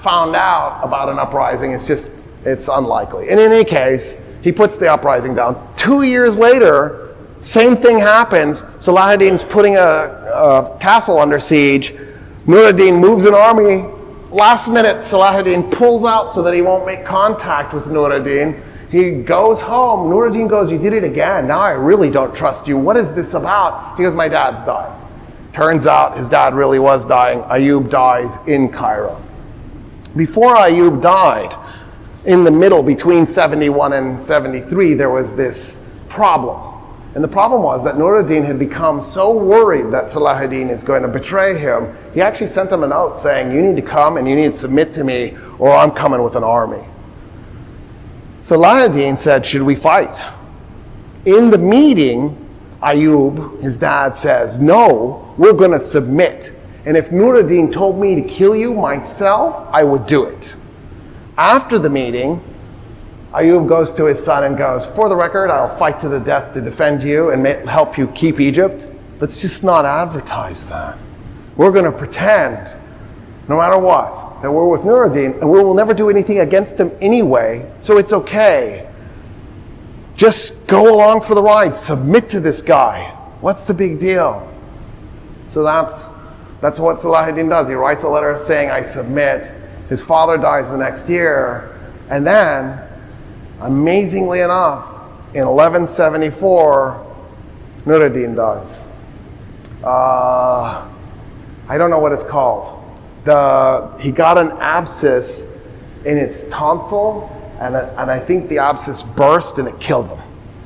found out about an uprising. It's unlikely. And in any case, he puts the uprising down. 2 years later, same thing happens. Salahuddin's putting a castle under siege. Nur ad-Din moves an army. Last minute, Salahuddin pulls out so that he won't make contact with Nur ad-Din. He goes home. Nur ad-Din goes, you did it again. Now I really don't trust you. What is this about? He goes, my dad's dying. Turns out his dad really was dying. Ayub dies in Cairo. Before Ayub died, in the middle between 71 and 73, there was this problem. And the problem was that Nur ad-Din had become so worried that Salahuddin is going to betray him, he actually sent him a note saying, you need to come and you need to submit to me or I'm coming with an army. Salahuddin said, should we fight? In the meeting, Ayub, his dad, says, no, we're going to submit. And if Nur ad-Din told me to kill you myself, I would do it. After the meeting, Ayub goes to his son and goes, for the record, I'll fight to the death to defend you and help you keep Egypt. Let's just not advertise that. We're going to pretend, no matter what, that we're with Nur ad-Din, and we will never do anything against him anyway, so it's okay. Just go along for the ride. Submit to this guy. What's the big deal? So that's what Salah ad-Din does. He writes a letter saying, I submit. His father dies the next year. And then, amazingly enough, in 1174, Nur ad-Din dies. I don't know what it's called. He got an abscess in his tonsil, and I think the abscess burst and it killed him.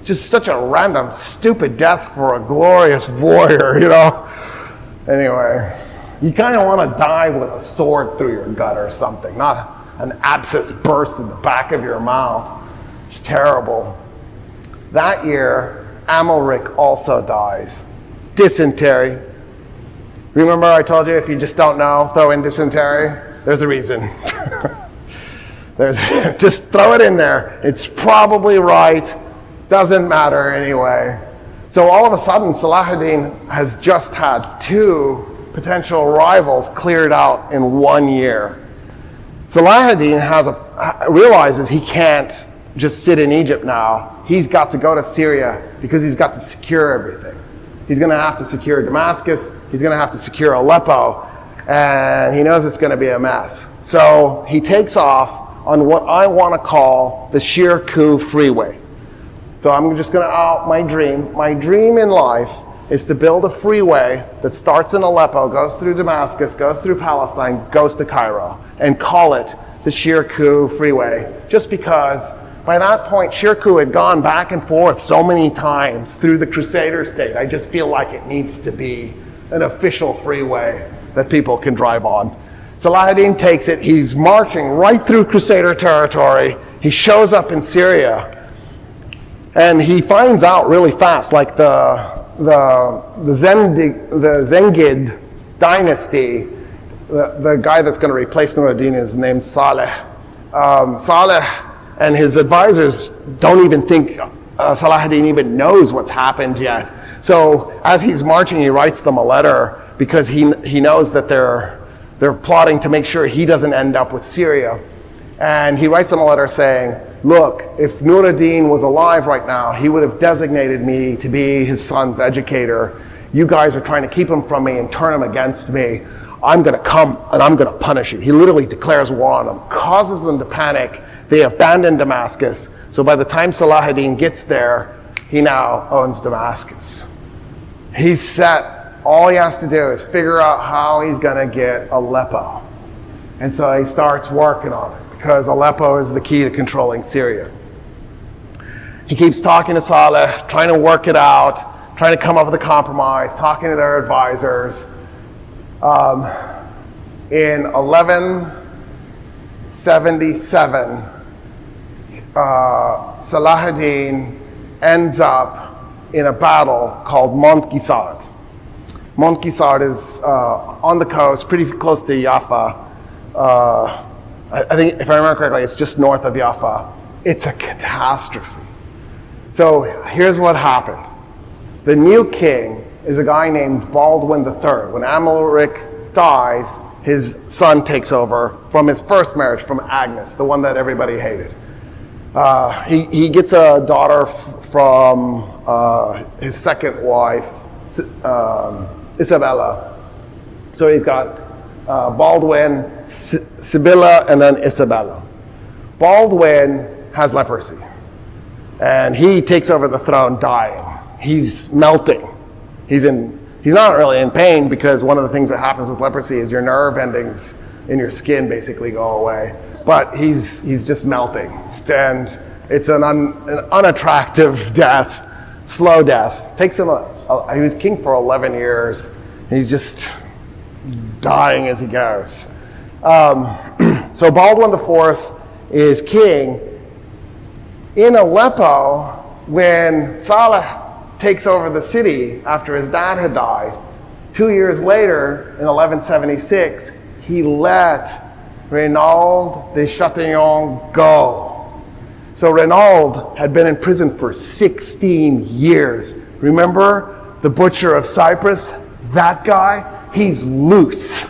Just such a random, stupid death for a glorious warrior, you know? Anyway, you kind of want to die with a sword through your gut or something, not an abscess burst in the back of your mouth. It's terrible. That year, Amalric also dies. Dysentery. Remember I told you if you just don't know, throw in dysentery? There's a reason. Just throw it in there. It's probably right. Doesn't matter anyway. So all of a sudden, Salah ad-Din has just had 2 potential rivals cleared out in 1 year. Salah ad-Din realizes he can't just sit in Egypt now. He's got to go to Syria because he's got to secure everything. He's going to have to secure Damascus. He's going to have to secure Aleppo. And he knows it's going to be a mess. So he takes off on what I want to call the Shirkuh freeway. So I'm just going to out my dream. My dream in life is to build a freeway that starts in Aleppo, goes through Damascus, goes through Palestine, goes to Cairo, and call it the Shirkuh freeway. Just because by that point, Shirkuh had gone back and forth so many times through the Crusader state. I just feel like it needs to be an official freeway that people can drive on. Salah ad-Din takes it. He's marching right through Crusader territory. He shows up in Syria, and he finds out really fast, like the Zengid dynasty, the guy that's going to replace Nur ad-Din is named Saleh. Saleh and his advisors don't even think Salah ad-Din even knows what's happened yet. So as he's marching, he writes them a letter because he knows that they're plotting to make sure he doesn't end up with Syria. And he writes them a letter saying, look, if Nur ad-Din was alive right now, he would have designated me to be his son's educator. You guys are trying to keep him from me and turn him against me. I'm going to come and I'm going to punish you. He literally declares war on them, causes them to panic. They abandon Damascus. So by the time Salah ad-Din gets there, he now owns Damascus. He's set. All he has to do is figure out how he's going to get Aleppo. And so he starts working on it because Aleppo is the key to controlling Syria. He keeps talking to Saleh, trying to work it out, trying to come up with a compromise, talking to their advisors. In 1177, Salah ad-Din ends up in a battle called Montgisard. Montgisard is on the coast, pretty close to Jaffa. I think, if I remember correctly, it's just north of Jaffa. It's a catastrophe. So here's what happened. The new king is a guy named Baldwin III. When Amalric dies, his son takes over from his first marriage, from Agnes, the one that everybody hated. He gets a daughter from his second wife, Isabella. So he's got Baldwin, Sibylla, and then Isabella. Baldwin has leprosy, and he takes over the throne dying. He's melting. He's not really in pain because one of the things that happens with leprosy is your nerve endings in your skin basically go away. But he's just melting, and it's an unattractive death, slow death. Takes him he was king for 11 years. And he's just dying as he goes. So Baldwin IV is king. In Aleppo, when Saleh takes over the city after his dad had died, 2 years later, in 1176, he let Renaud de Chatillon go. So Renaud had been in prison for 16 years. Remember the butcher of Cyprus? That guy? He's loose.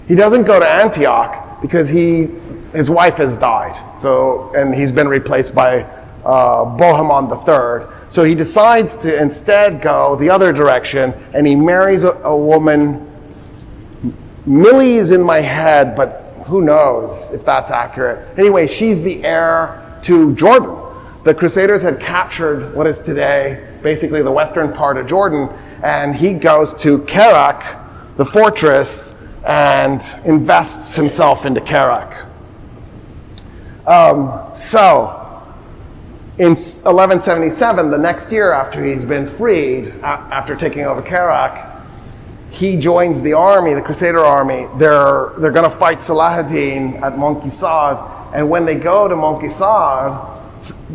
He doesn't go to Antioch because his wife has died. So, and he's been replaced by Bohemond III. So he decides to instead go the other direction, and he marries a woman. Millie is in my head, but who knows if that's accurate. Anyway, she's the heir to Jordan. The Crusaders had captured what is today basically the western part of Jordan, and he goes to Kerak, the fortress, and invests himself into Kerak. So, in 1177, the next year after he's been freed, after taking over Kerak, he joins the army, the Crusader army. They're going to fight Saladin at Montgisard, and when they go to Montgisard,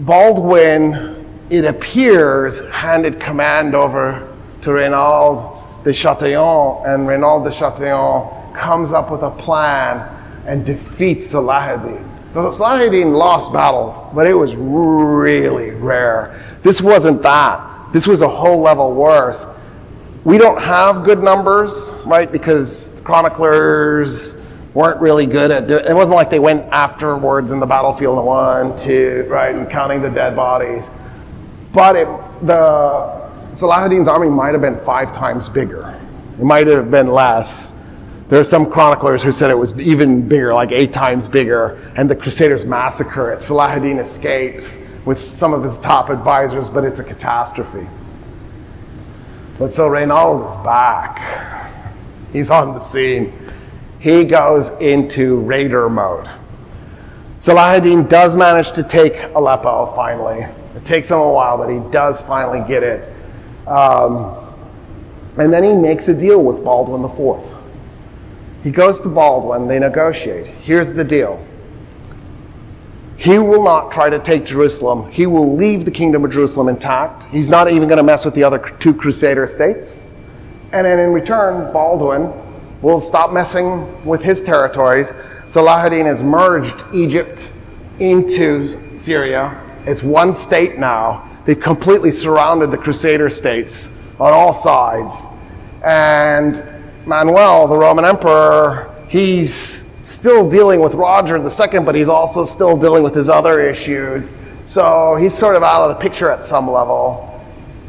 Baldwin, it appears, handed command over to Reynald de Chatillon, and Reynald de Chatillon comes up with a plan and defeats Saladin. So Saladin lost battles, but it was really rare. This wasn't that. This was a whole level worse. We don't have good numbers, right? Because the chroniclers weren't really good at it. It wasn't like they went afterwards in the battlefield and won, two, right, and counting the dead bodies. But Saladin's army might have been 5 times bigger. It might have been less. There are some chroniclers who said it was even bigger, like 8 times bigger, and the Crusaders massacre it. Saladin escapes with some of his top advisors, but it's a catastrophe. But so Reynald is back. He's on the scene. He goes into raider mode. Saladin does manage to take Aleppo finally. It takes him a while, but he does finally get it. And then he makes a deal with Baldwin IV. He goes to Baldwin, they negotiate. Here's the deal. He will not try to take Jerusalem. He will leave the kingdom of Jerusalem intact. He's not even going to mess with the other 2 Crusader states. And then in return, Baldwin will stop messing with his territories. Saladin has merged Egypt into Syria. It's one state now. They've completely surrounded the Crusader states on all sides. And Manuel, the Roman emperor, he's still dealing with Roger II, but he's also still dealing with his other issues. So he's sort of out of the picture at some level.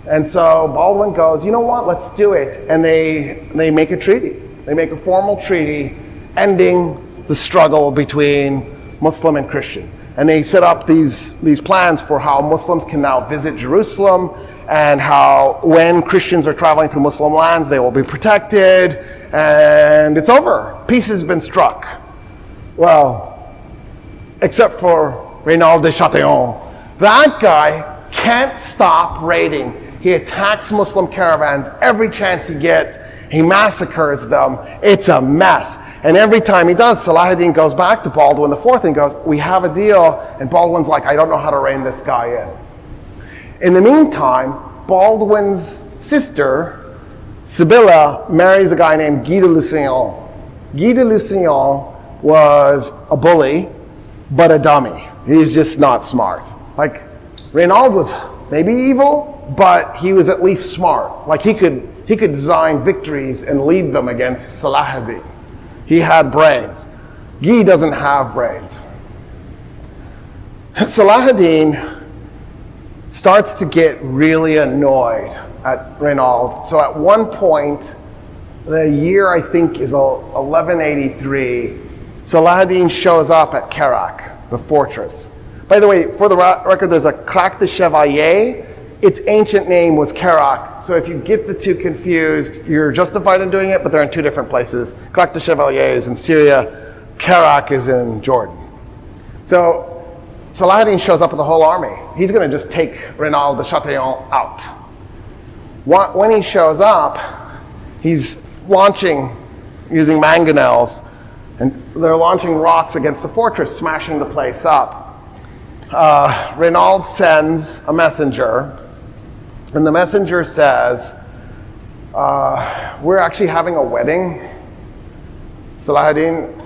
And so Baldwin goes, you know what, let's do it. And they make a treaty. They make a formal treaty ending the struggle between Muslim and Christian. And they set up these plans for how Muslims can now visit Jerusalem, and how when Christians are traveling through Muslim lands, they will be protected. And it's over. Peace has been struck. Well, except for Reynald de Chatillon. That guy can't stop raiding. He attacks Muslim caravans every chance he gets. He massacres them. It's a mess. And every time he does, Saladin goes back to Baldwin IV and goes, we have a deal. And Baldwin's like, I don't know how to rein this guy in. In the meantime, Baldwin's sister, Sibylla, marries a guy named Guy de Lusignan. Guy de Lusignan was a bully, but a dummy. He's just not smart. Like, Reynald was maybe evil, but he was at least smart. Like, he could design victories and lead them against Saladin. He had brains. Guy doesn't have brains. Saladin starts to get really annoyed at Reynald. So at one point, the year I think is 1183, Saladin shows up at Kerak, the fortress. By the way, for the record, there's a Crac de Chevalier. Its ancient name was Kerak. So if you get the two confused, you're justified in doing it, but they're in 2 different places. Crac de Chevalier is in Syria. Kerak is in Jordan. So Saladin shows up with the whole army. He's going to just take Reynald de Chatillon out. When he shows up, he's launching, using mangonels, and they're launching rocks against the fortress, smashing the place up. Reynald sends a messenger, and the messenger says, we're actually having a wedding. Saladin,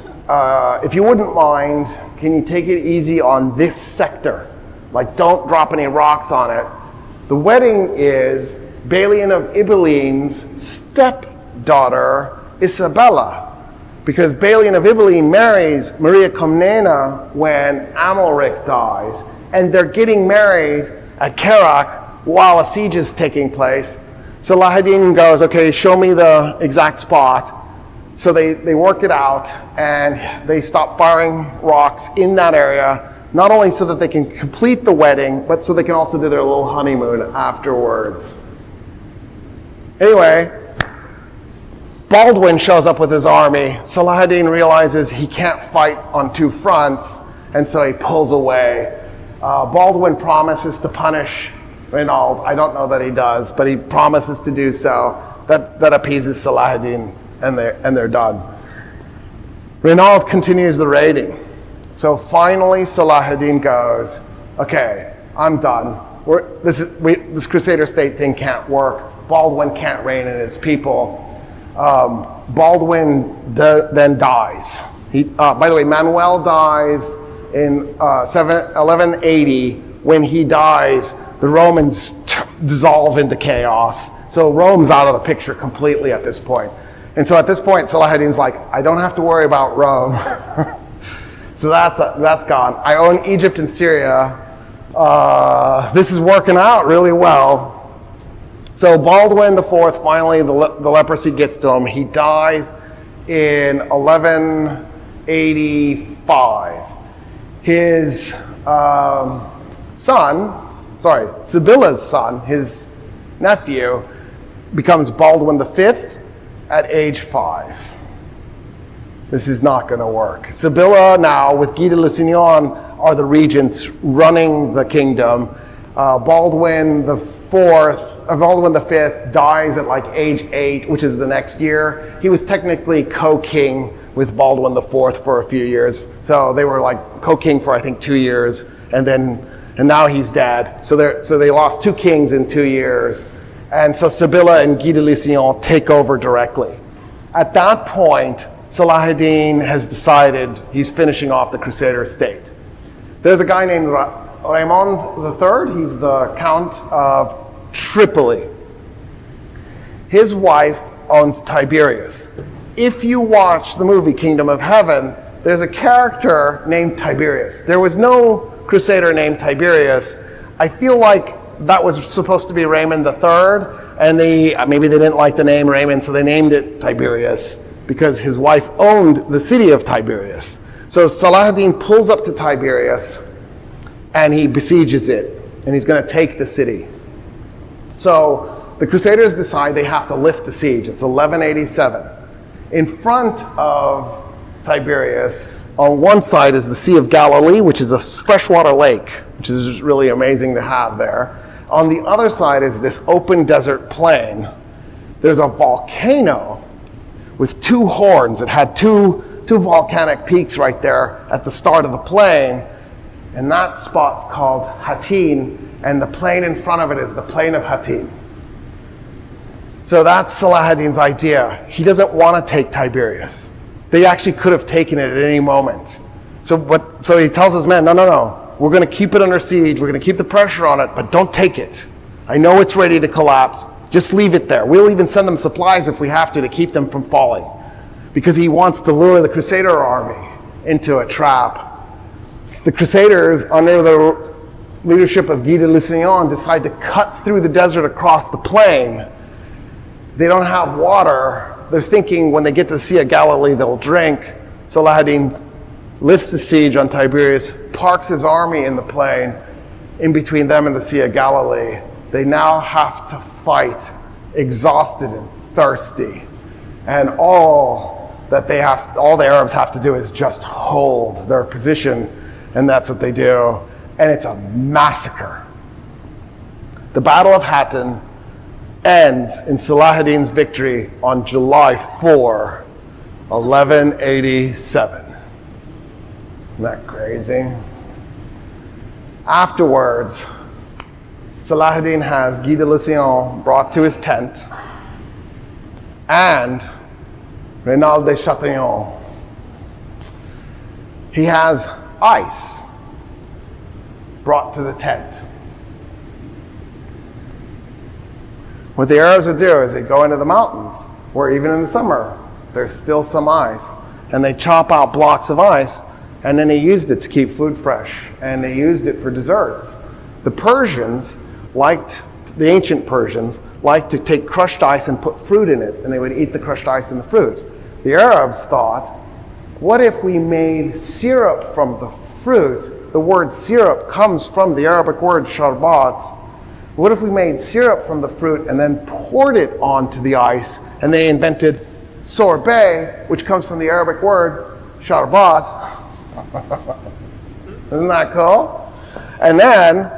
if you wouldn't mind, can you take it easy on this sector? Like, don't drop any rocks on it. The wedding is Balian of Ibelin's stepdaughter, Isabella. because Balian of Ibelin marries Maria Comnena when Amalric dies, and they're getting married at Kerak while a siege is taking place. Salah-ad-Din goes, okay, show me the exact spot. So they work it out, and they stop firing rocks in that area, not only so that they can complete the wedding, but so they can also do their little honeymoon afterwards. Anyway, Baldwin shows up with his army. Salah-ad-Din realizes he can't fight on two fronts, and so he pulls away. Baldwin promises to punish Reynald. I don't know that he does, but he promises to do so. That appeases Salah-ad-Din, and they're done. Reynald continues the raiding. So finally Salah-ad-Din goes, okay, I'm done. This Crusader state thing can't work. Baldwin can't reign in his people. Baldwin then dies. By the way, Manuel dies in 1180. When he dies, the Romans dissolve into chaos. So Rome's out of the picture completely at this point. And so at this point, Salah-ad-Din's like, I don't have to worry about Rome. So that's gone. I own Egypt and Syria. This is working out really well. So Baldwin IV, finally the leprosy gets to him. He dies in 1185. His Sibylla's son, his nephew, becomes Baldwin V at age 5. This is not going to work. Sibylla now, with Guy de Lusignan, are the regents running the kingdom. Baldwin V dies at like age 8, which is the next year. He was technically co-king with Baldwin IV for a few years. So they were like co-king for I think 2 years, and now he's dead. So they lost 2 kings in 2 years. And so Sibylla and Guy de Lusignan take over directly. At that point, Salah-ad-Din has decided he's finishing off the Crusader state. There's a guy named Raymond III. He's the Count of Tripoli. His wife owns Tiberias. If you watch the movie Kingdom of Heaven, there's a character named Tiberias. There was no Crusader named Tiberias. I feel like that was supposed to be Raymond III, and maybe they didn't like the name Raymond, so they named it Tiberias because his wife owned the city of Tiberias. So Salah-ad-Din pulls up to Tiberias, and he besieges it, and he's going to take the city. So the Crusaders decide they have to lift the siege. It's 1187. In front of Tiberias, on one side is the Sea of Galilee, which is a freshwater lake, which is really amazing to have there. On the other side is this open desert plain. There's a volcano with 2 horns. It had two volcanic peaks right there at the start of the plain. And that spot's called Hatin, and the plain in front of it is the plain of Hatin. So that's Salah-ad-Din's idea. He doesn't want to take Tiberias. They actually could have taken it at any moment. So he tells his men, no. We're going to keep it under siege. We're going to keep the pressure on it, but don't take it. I know it's ready to collapse. Just leave it there. We'll even send them supplies if we have to keep them from falling. Because he wants to lure the Crusader army into a trap. The Crusaders, under the leadership of Guy de Lusignan, decide to cut through the desert across the plain. They don't have water. They're thinking when they get to the Sea of Galilee, they'll drink. Salah-ad-Din lifts the siege on Tiberias, parks his army in the plain, in between them and the Sea of Galilee. They now have to fight, exhausted and thirsty. And all the Arabs have to do is just hold their position, and that's what they do. And it's a massacre. The Battle of Hattin ends in Salah-ad-Din's victory on July 4, 1187. Isn't that crazy? Afterwards, Salah-ad-Din has Guy de Lusignan brought to his tent, and Reynald de Chatillon. He has ice brought to the tent. What the Arabs would do is they go into the mountains, where even in the summer, there's still some ice. and they chop out blocks of ice, and then they used it to keep food fresh, and they used it for desserts. The Persians the ancient Persians liked to take crushed ice and put fruit in it, and they would eat the crushed ice and the fruit. The Arabs thought, what if we made syrup from the fruit? The word syrup comes from the Arabic word sharbat. What if we made syrup from the fruit and then poured it onto the ice? And they invented sorbet, which comes from the Arabic word sharbat. Isn't that cool? And then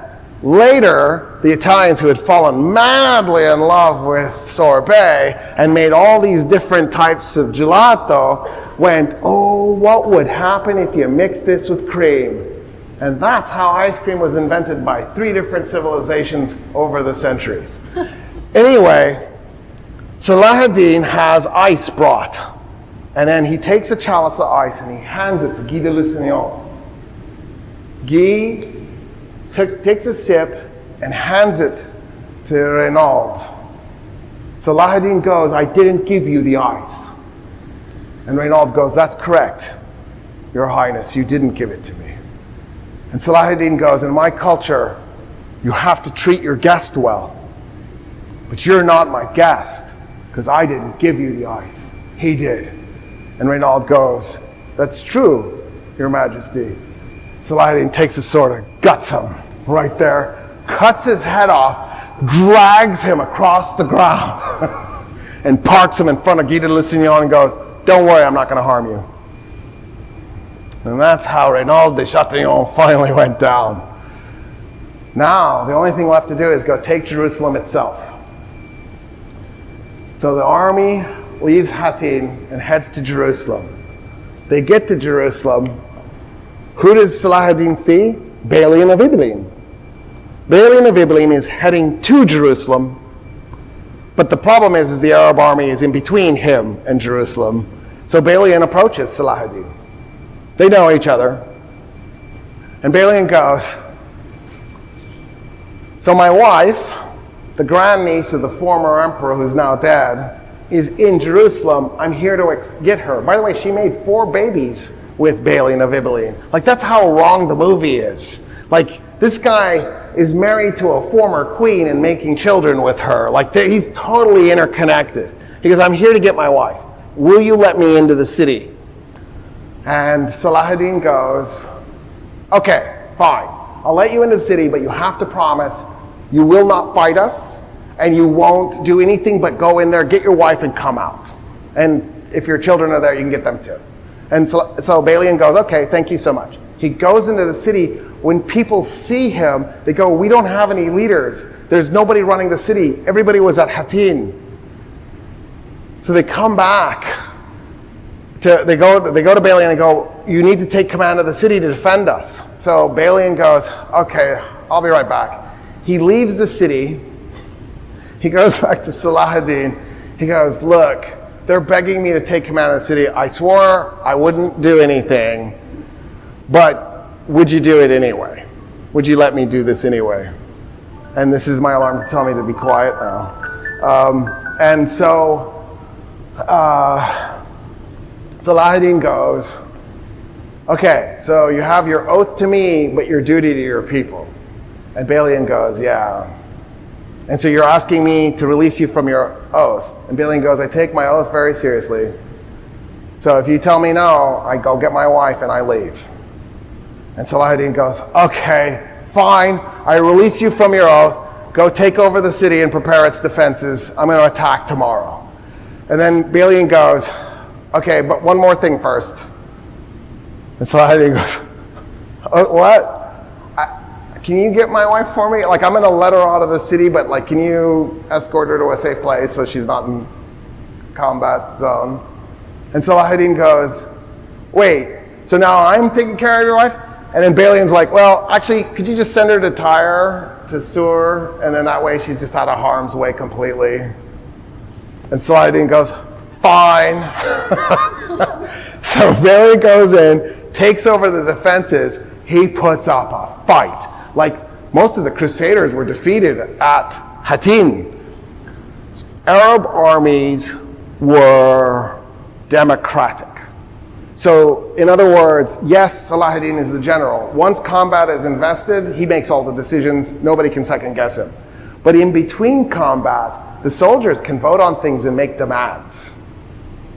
later, the Italians, who had fallen madly in love with sorbet and made all these different types of gelato, went, oh, what would happen if you mix this with cream? And that's how ice cream was invented by 3 different civilizations over the centuries. Anyway, Salah ad-Din has ice brought. And then he takes a chalice of ice and he hands it to Guy de Lusignan. Guy takes a sip and hands it to Renaud. Salah ad-Din goes, I didn't give you the ice. And Renaud goes, that's correct, Your Highness, you didn't give it to me. And Salah ad-Din goes, in my culture, you have to treat your guest well. But you're not my guest, because I didn't give you the ice. He did. And Renaud goes, that's true, Your Majesty. Salah ad-Din takes his sword and guts him right there, cuts his head off, drags him across the ground, and parks him in front of Guy de Lusignan and goes, don't worry, I'm not going to harm you. And that's how Renaud de Chatillon finally went down. Now, the only thing left to do is go take Jerusalem itself. So the army leaves Hattin and heads to Jerusalem. They get to Jerusalem. Who does Salah ad-Din see? Balian of Ibelin. Balian of Ibelin is heading to Jerusalem, but the problem is the Arab army is in between him and Jerusalem. So Balian approaches Salah ad-Din. They know each other. And Balian goes, so my wife, the grandniece of the former emperor who's now dead, is in Jerusalem. I'm here to get her. By the way, she made 4 babies with Balian of Ibelin. Like, that's how wrong the movie is. Like, this guy is married to a former queen and making children with her. Like, he's totally interconnected. He goes, I'm here to get my wife. Will you let me into the city? And Salah ad-Din goes, okay, fine. I'll let you into the city, but you have to promise you will not fight us, and you won't do anything but go in there, get your wife, and come out. And if your children are there, you can get them too. And so Balian goes, okay, thank you so much. He goes into the city. When people see him, they go, we don't have any leaders. There's nobody running the city. Everybody was at Hattin. So they come back. They go to Balian and go, you need to take command of the city to defend us. So Balian goes, okay, I'll be right back. He leaves the city. He goes back to Salah ad-Din. He goes, look, they're begging me to take command of the city. I swore I wouldn't do anything, but would you do it anyway? Would you let me do this anyway? And this is my alarm to tell me to be quiet now. And so Salah ad-Din goes, okay, so you have your oath to me, but your duty to your people. And Balian goes, yeah. And so you're asking me to release you from your oath. And Balian goes, I take my oath very seriously. So if you tell me no, I go get my wife and I leave. And Salah ad-Din goes, okay, fine. I release you from your oath. Go take over the city and prepare its defenses. I'm going to attack tomorrow. And then Balian goes, okay, but one more thing first. And Salah ad-Din goes, what? Can you get my wife for me? Like, I'm going to let her out of the city, but like, can you escort her to a safe place so she's not in combat zone? And Salah ad-Din goes, wait, so now I'm taking care of your wife? And then Balian's like, well, actually, could you just send her to Tyre, to Sur, and then that way she's just out of harm's way completely? And Salah ad-Din goes, fine. So Balian goes in, takes over the defenses. He puts up a fight. Like, most of the Crusaders were defeated at Hattin. Arab armies were democratic. So, in other words, yes, Salahuddin is the general. Once combat is invested, he makes all the decisions. Nobody can second guess him. But in between combat, the soldiers can vote on things and make demands.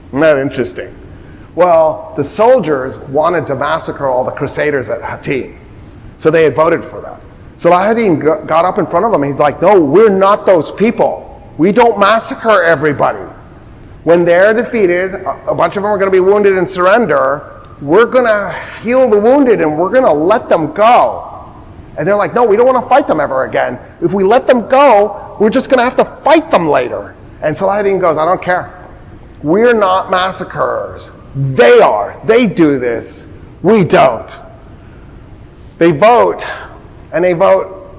Isn't that interesting? Well, the soldiers wanted to massacre all the crusaders at Hatin. So they had voted for that. Salahuddin got up in front of them and he's like, no, we're not those people. We don't massacre everybody. When they're defeated, a bunch of them are going to be wounded and surrender. We're going to heal the wounded and we're going to let them go. And they're like, no, we don't want to fight them ever again. If we let them go, we're just going to have to fight them later. And Salahuddin goes, I don't care. We're not massacrers. They are. They do this. We don't. They vote, and they vote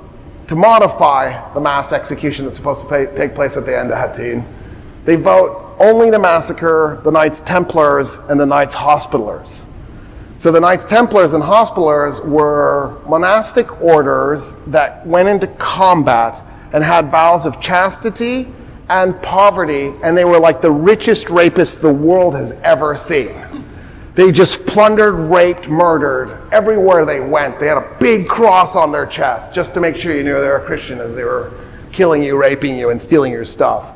to modify the mass execution that's supposed to take place at the end of Hatin. They vote only to massacre the Knights Templars and the Knights Hospitallers. So the Knights Templars and Hospitallers were monastic orders that went into combat and had vows of chastity and poverty, and they were like the richest rapists the world has ever seen. They just plundered, raped, murdered everywhere they went. They had a big cross on their chest just to make sure you knew they were a Christian as they were killing you, raping you, and stealing your stuff.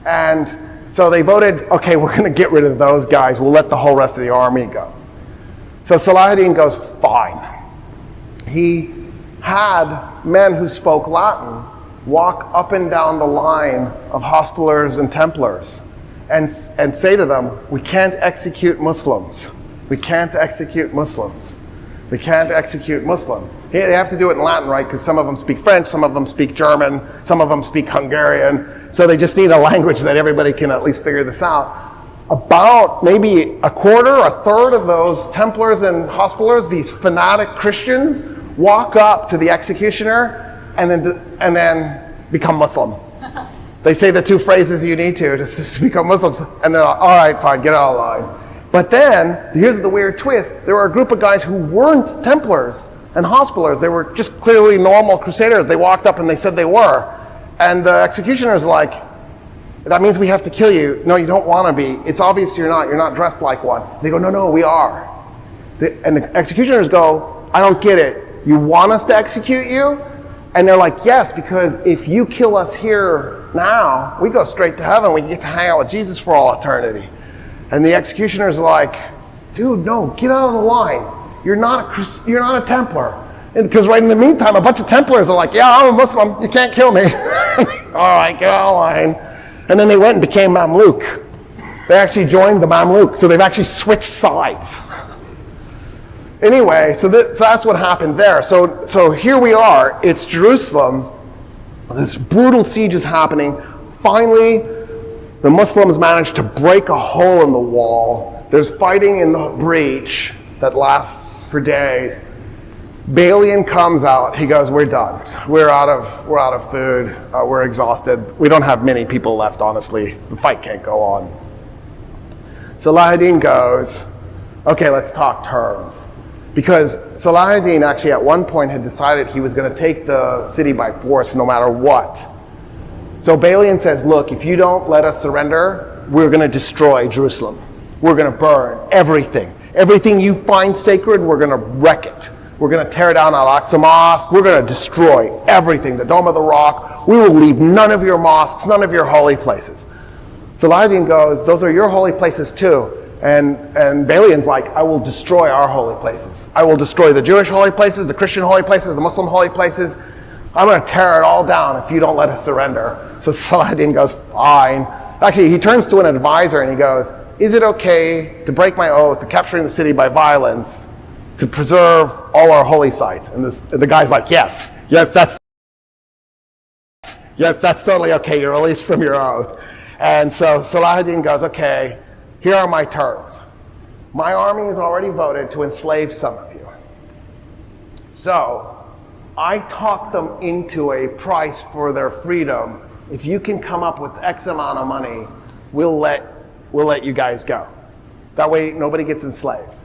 And so they voted, okay, we're going to get rid of those guys. We'll let the whole rest of the army go. So Salahuddin goes, fine. He had men who spoke Latin walk up and down the line of Hospitallers and Templars and say to them, we can't execute Muslims. We can't execute Muslims. We can't execute Muslims. They have to do it in Latin, right? Because some of them speak French, some of them speak German, some of them speak Hungarian. So they just need a language that everybody can at least figure this out. About maybe a quarter, a third of those Templars and Hospitallers, these fanatic Christians, walk up to the executioner and then become Muslim. They say the two phrases you need to become Muslims, and they're like, all right, fine, get out of line. But then, here's the weird twist. There were a group of guys who weren't Templars and Hospitallers. They were just clearly normal Crusaders. They walked up and they said they were. And the executioner's like, that means we have to kill you. No, you don't want to be. It's obvious you're not. You're not dressed like one. They go, no, we are. And the executioners go, I don't get it. You want us to execute you? And they're like, yes, because if you kill us here now, we go straight to heaven. We get to hang out with Jesus for all eternity. And the executioner's like, dude, no, get out of the line. You're not a Templar. Because right in the meantime, a bunch of Templars are like, yeah, I'm a Muslim. You can't kill me. All right, get out of line. And then they went and became Mamluk. They actually joined the Mamluk. So they've actually switched sides. Anyway, so that's what happened there. So here we are. It's Jerusalem. This brutal siege is happening. Finally, the Muslims managed to break a hole in the wall. There's fighting in the breach that lasts for days. Balian comes out. He goes, we're done. We're out of food. We're exhausted. We don't have many people left, honestly. The fight can't go on. Salahuddin goes, okay, let's talk terms. Because Salahuddin actually at one point had decided he was going to take the city by force no matter what. So Balian says, look, if you don't let us surrender, we're going to destroy Jerusalem. We're going to burn everything. Everything you find sacred, we're going to wreck it. We're going to tear down Al-Aqsa Mosque. We're going to destroy everything, the Dome of the Rock. We will leave none of your mosques, none of your holy places. Salahuddin goes, those are your holy places too. And Balian's like, I will destroy our holy places. I will destroy the Jewish holy places, the Christian holy places, the Muslim holy places. I'm going to tear it all down if you don't let us surrender. So Salahuddin goes, fine. Actually, he turns to an advisor and he goes, is it okay to break my oath to capturing the city by violence to preserve all our holy sites? And the guy's like, yes, that's totally okay. You're released from your oath. And so Salahuddin goes, okay, here are my terms. My army has already voted to enslave some of you. So I talked them into a price for their freedom. If you can come up with X amount of money, we'll let you guys go. That way nobody gets enslaved.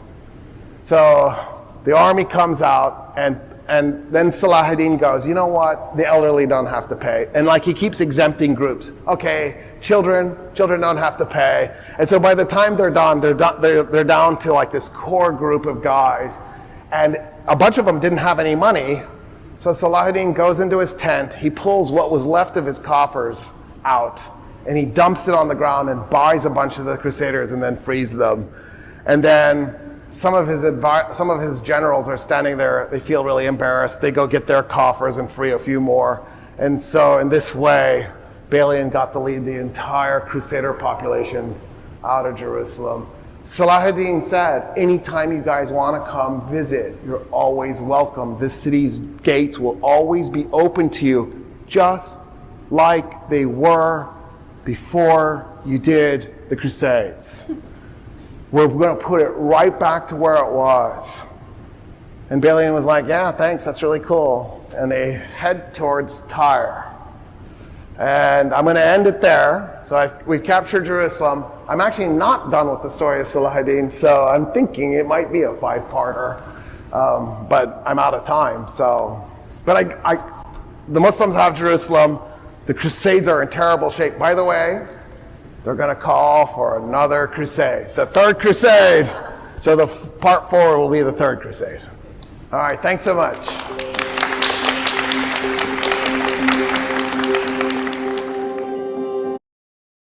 So the army comes out, and And then Salah ad-Din goes, you know what? The elderly don't have to pay. And like he keeps exempting groups. Okay, children don't have to pay. And so by the time they're done, they're down to like this core group of guys. And a bunch of them didn't have any money. So Salah ad-Din goes into his tent. He pulls what was left of his coffers out. And he dumps it on the ground and buys a bunch of the Crusaders and then frees them. And then some of his generals are standing there. They feel really embarrassed. They go get their coffers and free a few more. And so in this way, Balian got to lead the entire Crusader population out of Jerusalem. Salah ad-Din said, anytime you guys want to come visit, you're always welcome. This city's gates will always be open to you, just like they were before you did the Crusades. We're going to put it right back to where it was. And Balian was like, yeah, thanks, that's really cool. And they head towards Tyre. And I'm going to end it there. So we've captured Jerusalem. I'm actually not done with the story of Salah ad-Din, so I'm thinking it might be a 5-parter. But I'm out of time. But the Muslims have Jerusalem. The Crusades are in terrible shape. By the way, they're going to call for another crusade, the Third Crusade. So the part 4 will be the Third Crusade. All right, thanks so much.